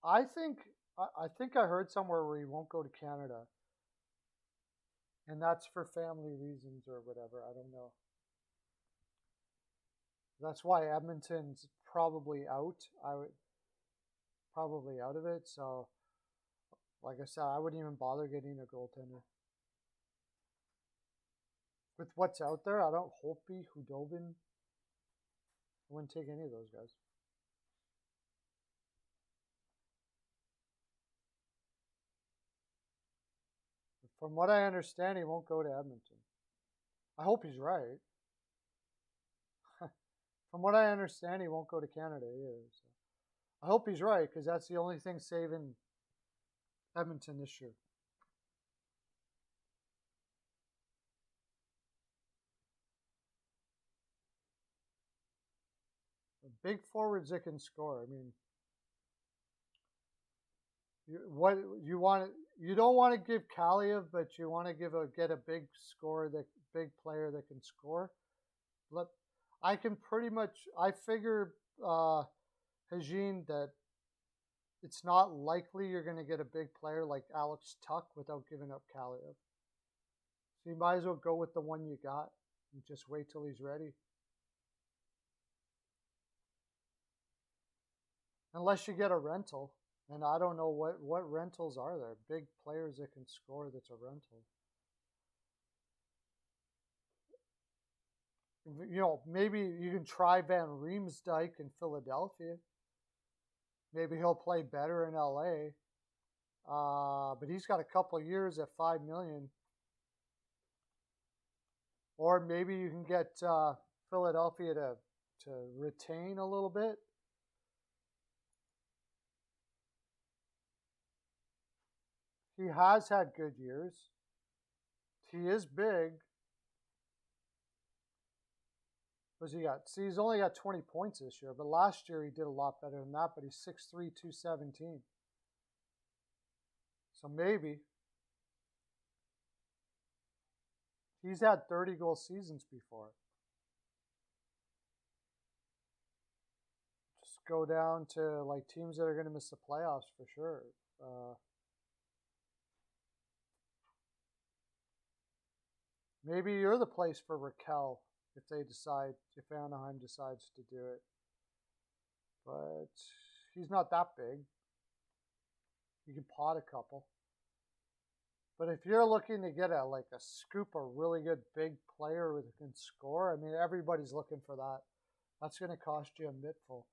[SPEAKER 1] I think I heard somewhere where he won't go to Canada, and that's for family reasons or whatever. I don't know. That's why Edmonton's probably out. I would probably out of it. So, like I said, I wouldn't even bother getting a goaltender. With what's out there, I don't Holtby, Hudobin. I wouldn't take any of those guys. From what I understand, he won't go to Edmonton. I hope he's right. From what I understand, he won't go to Canada either. So I hope he's right because that's the only thing saving Edmonton this year. Big forwards that can score. I mean, you don't want to give Kaliev, but you want to get a big big player that can score. I can pretty much I figure Hajin that it's not likely you're going to get a big player like Alex Tuck without giving up Kaliev. So you might as well go with the one you got and just wait till he's ready. Unless you get a rental. And I don't know what rentals are there. Big players that can score that's a rental. You know, maybe you can try Van Riemsdyk in Philadelphia. Maybe he'll play better in LA. But he's got a couple of years at $5 million. Or maybe you can get Philadelphia to retain a little bit. He has had good years. He is big. What's he got? See, he's only got 20 points this year, but last year he did a lot better than that, but he's 6'3", 217. So maybe. He's had 30-goal seasons before. Just go down to like teams that are going to miss the playoffs for sure. Maybe you're the place for Raquel if Anaheim decides to do it. But he's not that big. You can pot a couple. But if you're looking to get a scoop a really good big player who can score, I mean, everybody's looking for that. That's going to cost you a mittful.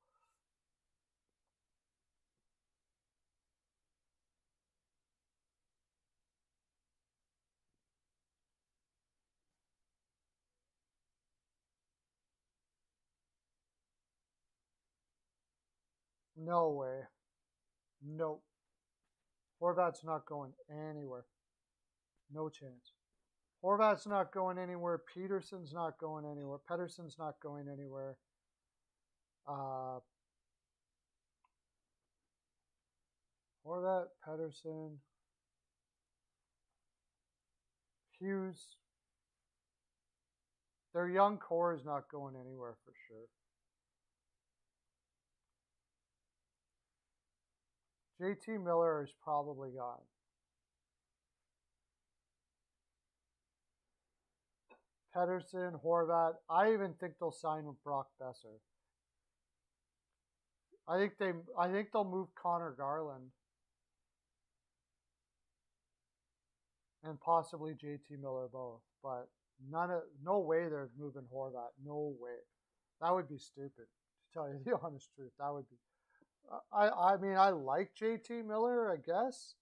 [SPEAKER 1] No way. Nope. Horvat's not going anywhere. No chance. Horvat's not going anywhere. Peterson's not going anywhere. Pettersson's not going anywhere. Horvat, Pettersson, Hughes. Their young core is not going anywhere for sure. JT Miller is probably gone. Pettersson, Horvat. I even think they'll sign with Brock Besser. I think they'll move Connor Garland and possibly JT Miller both, but no way they're moving Horvat. No way. That would be stupid, to tell you the honest truth. That would be. I mean, I like JT Miller, I guess,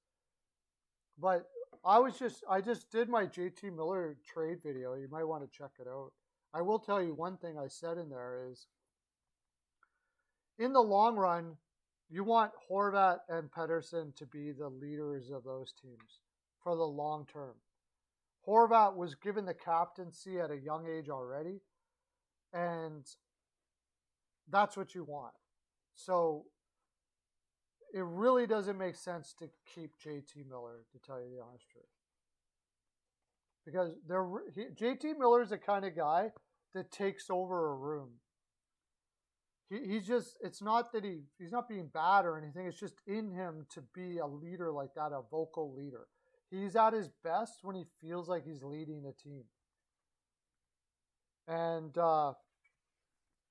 [SPEAKER 1] but I just did my JT Miller trade video. You might want to check it out. I will tell you one thing I said in there is, in the long run, you want Horvat and Pettersson to be the leaders of those teams for the long term. Horvat was given the captaincy at a young age already, and that's what you want. So it really doesn't make sense to keep JT Miller, to tell you the honest truth. Because JT Miller is the kind of guy that takes over a room. He's just, it's not that he's not being bad or anything. It's just in him to be a leader like that, a vocal leader. He's at his best when he feels like he's leading a team. And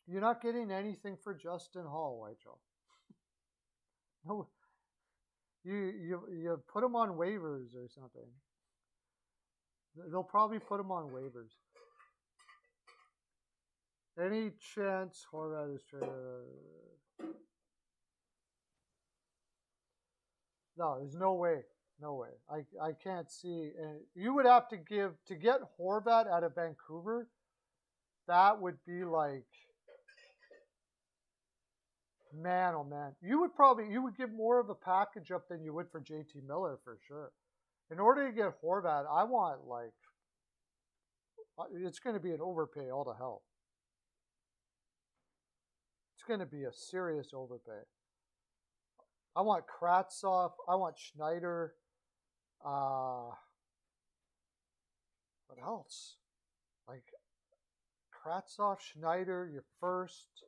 [SPEAKER 1] you're not getting anything for Justin Hall, Whitechapel. No, you put him on waivers or something. They'll probably put him on waivers. Any chance Horvat is traded? No, there's no way. No way. I can't see. You would have to get Horvat out of Vancouver. That would be like, man, oh man. You would give more of a package up than you would for JT Miller for sure. In order to get Horvat, I want it's going to be an overpay all to hell. It's going to be a serious overpay. I want Kravtsov. I want Schneider. What else? Like Kravtsov, Schneider, your first.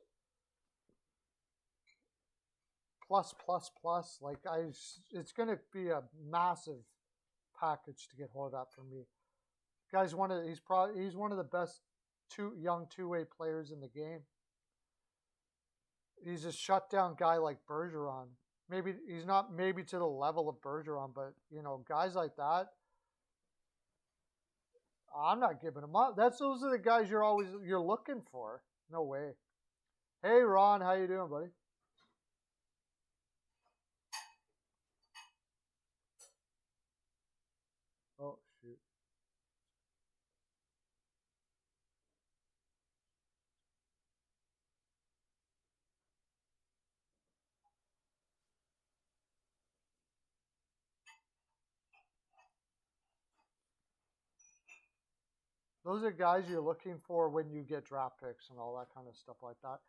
[SPEAKER 1] plus. Like it's going to be a massive package to get Horvat for me. Guy's he's one of the best young two-way players in the game. He's a shutdown guy like Bergeron. Maybe he's not maybe to the level of Bergeron, but you know, guys like that, I'm not giving him up. Those are the guys you're looking for. No way. Hey Ron, how you doing, buddy? Oh shoot. Those are guys you're looking for when you get draft picks and all that kind of stuff like that.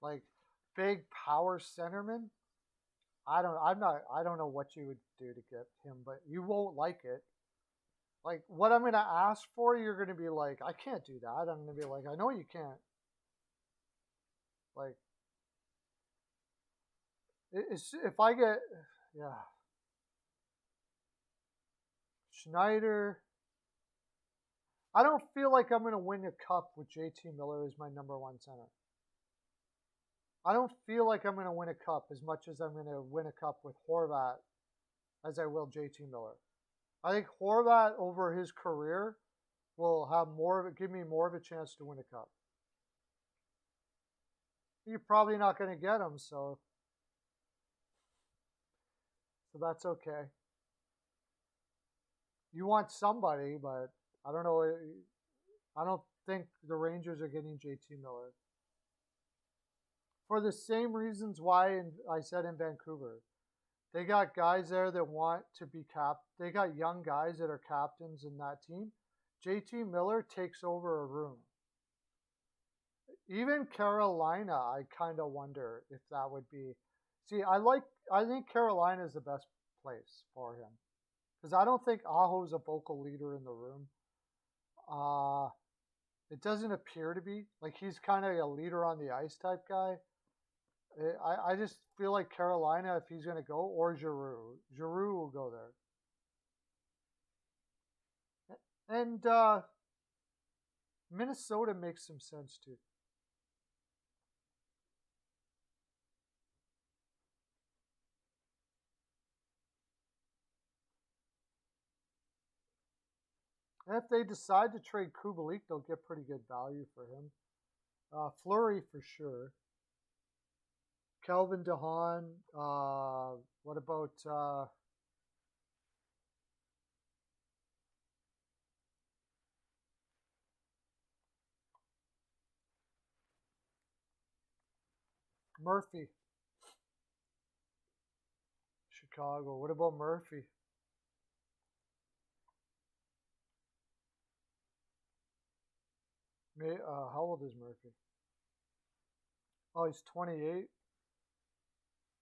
[SPEAKER 1] Like big power centerman. I don't know what you would do to get him, but you won't like it. Like what I'm gonna ask for, you're gonna be like, I can't do that. I'm gonna be like, I know you can't. Like, if I get, yeah, Schneider. I don't feel like I'm gonna win a cup with JT Miller as my number one center. I don't feel like I'm gonna win a cup as much as I'm gonna win a cup with Horvat as I will JT Miller. I think Horvat over his career will have give me more of a chance to win a cup. You're probably not going to get him, so that's okay. You want somebody, but I don't know. I don't think the Rangers are getting JT Miller for the same reasons why I said in Vancouver. They got guys there that want to be They got young guys that are captains in that team. JT Miller takes over a room. Even Carolina, I kind of wonder if that would be. See, I think Carolina is the best place for him because I don't think Aho's a vocal leader in the room. It doesn't appear to be. Like he's kind of a leader on the ice type guy. I just feel like Carolina, if he's going to go, or Giroux. Giroux will go there. And Minnesota makes some sense too. And if they decide to trade Kubalik, they'll get pretty good value for him. Fleury for sure. Kelvin DeHaan. What about Murphy? Chicago. What about Murphy? How old is Murphy? Oh, he's 28.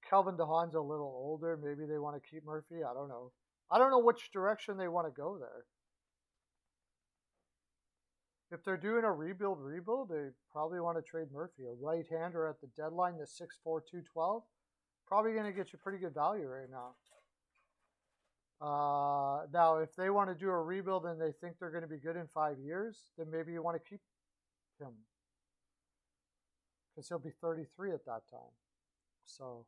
[SPEAKER 1] Kelvin DeHaan's a little older. Maybe they want to keep Murphy. I don't know. I don't know which direction they want to go there. If they're doing a rebuild, they probably want to trade Murphy, a right-hander at the deadline, the 6'4", 212. Probably going to get you pretty good value right now. Now, if they want to do a rebuild and they think they're going to be good in 5 years, then maybe you want to keep him because he'll be 33 at that time. So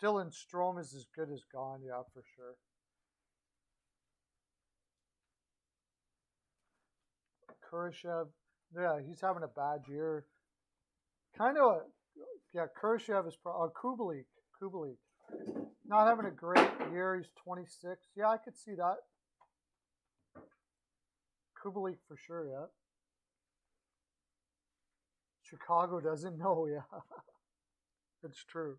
[SPEAKER 1] Dylan Strome is as good as gone, yeah, for sure. Kurashev, yeah, he's having a bad year. Kind of, yeah, Kurashev is Kubalik. Not having a great year. He's 26. Yeah, I could see that. Kubalik for sure, yeah. Chicago doesn't know, yeah. It's true.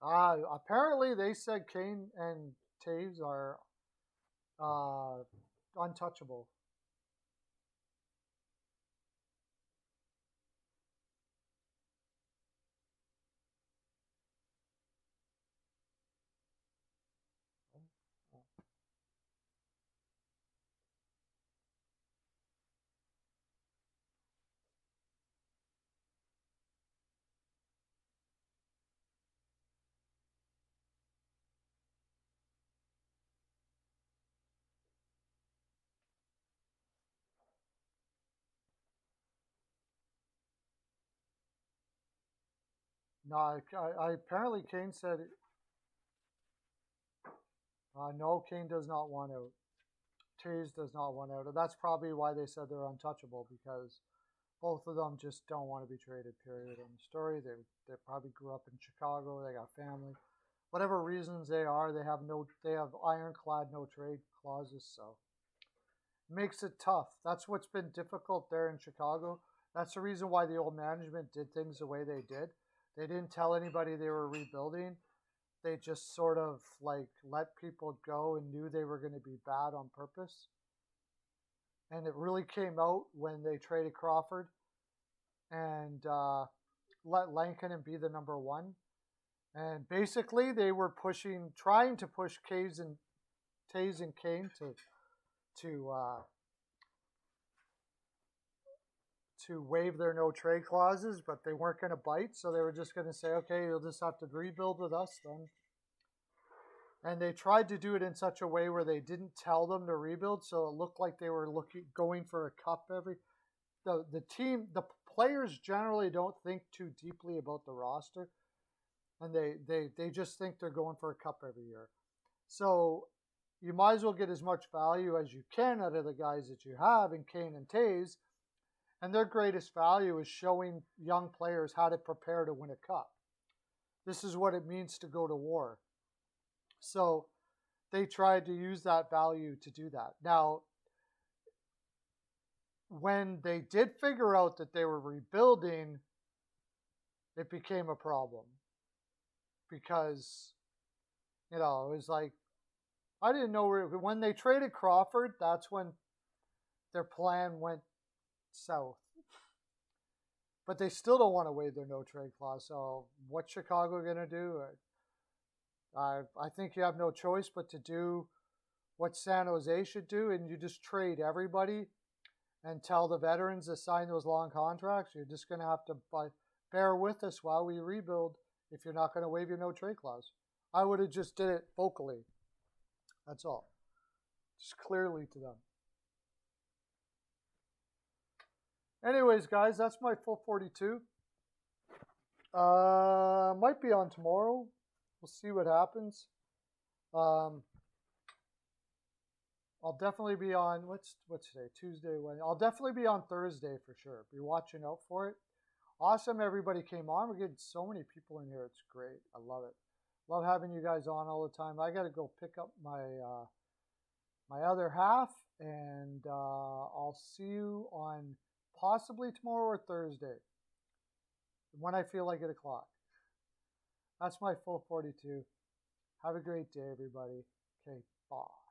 [SPEAKER 1] Apparently they said Kane and Taves are untouchable. No, I apparently Kane said no. Kane does not want out. Taves does not want out. And that's probably why they said they're untouchable, because both of them just don't want to be traded. Period. In the story, they probably grew up in Chicago. They got family. Whatever reasons they are, they have ironclad no trade clauses. So it makes it tough. That's what's been difficult there in Chicago. That's the reason why the old management did things the way they did. They didn't tell anybody they were rebuilding. They just sort of like let people go and knew they were going to be bad on purpose. And it really came out when they traded Crawford and let Lankinen be the number one. And basically, they were trying to push Taves and Kane to waive their no trade clauses, but they weren't going to bite. So they were just going to say, okay, you'll just have to rebuild with us then. And they tried to do it in such a way where they didn't tell them to rebuild, so it looked like they were going for a cup every. The players generally don't think too deeply about the roster, and they just think they're going for a cup every year. So you might as well get as much value as you can out of the guys that you have in Kane and Taves, and their greatest value is showing young players how to prepare to win a cup. This is what it means to go to war. So they tried to use that value to do that. Now, when they did figure out that they were rebuilding, it became a problem. Because, it was like, I didn't know when they traded Crawford, that's when their plan went south. But they still don't want to waive their no trade clause. So what's Chicago going to do? I think you have no choice but to do what San Jose should do, and you just trade everybody and tell the veterans to sign those long contracts. You're just going to have to bear with us while we rebuild if you're not going to waive your no trade clause. I would have just did it vocally. That's all. Just clearly to them. Anyways, guys, that's my full 42. Might be on tomorrow. We'll see what happens. I'll definitely be on, what's today? Tuesday, Wednesday. I'll definitely be on Thursday for sure. Be watching out for it. Awesome, everybody came on. We're getting so many people in here. It's great. I love it. Love having you guys on all the time. I got to go pick up my my other half, and I'll see you on possibly tomorrow or Thursday when I feel like 8 o'clock. That's my full 42. Have a great day, everybody. Okay, bye.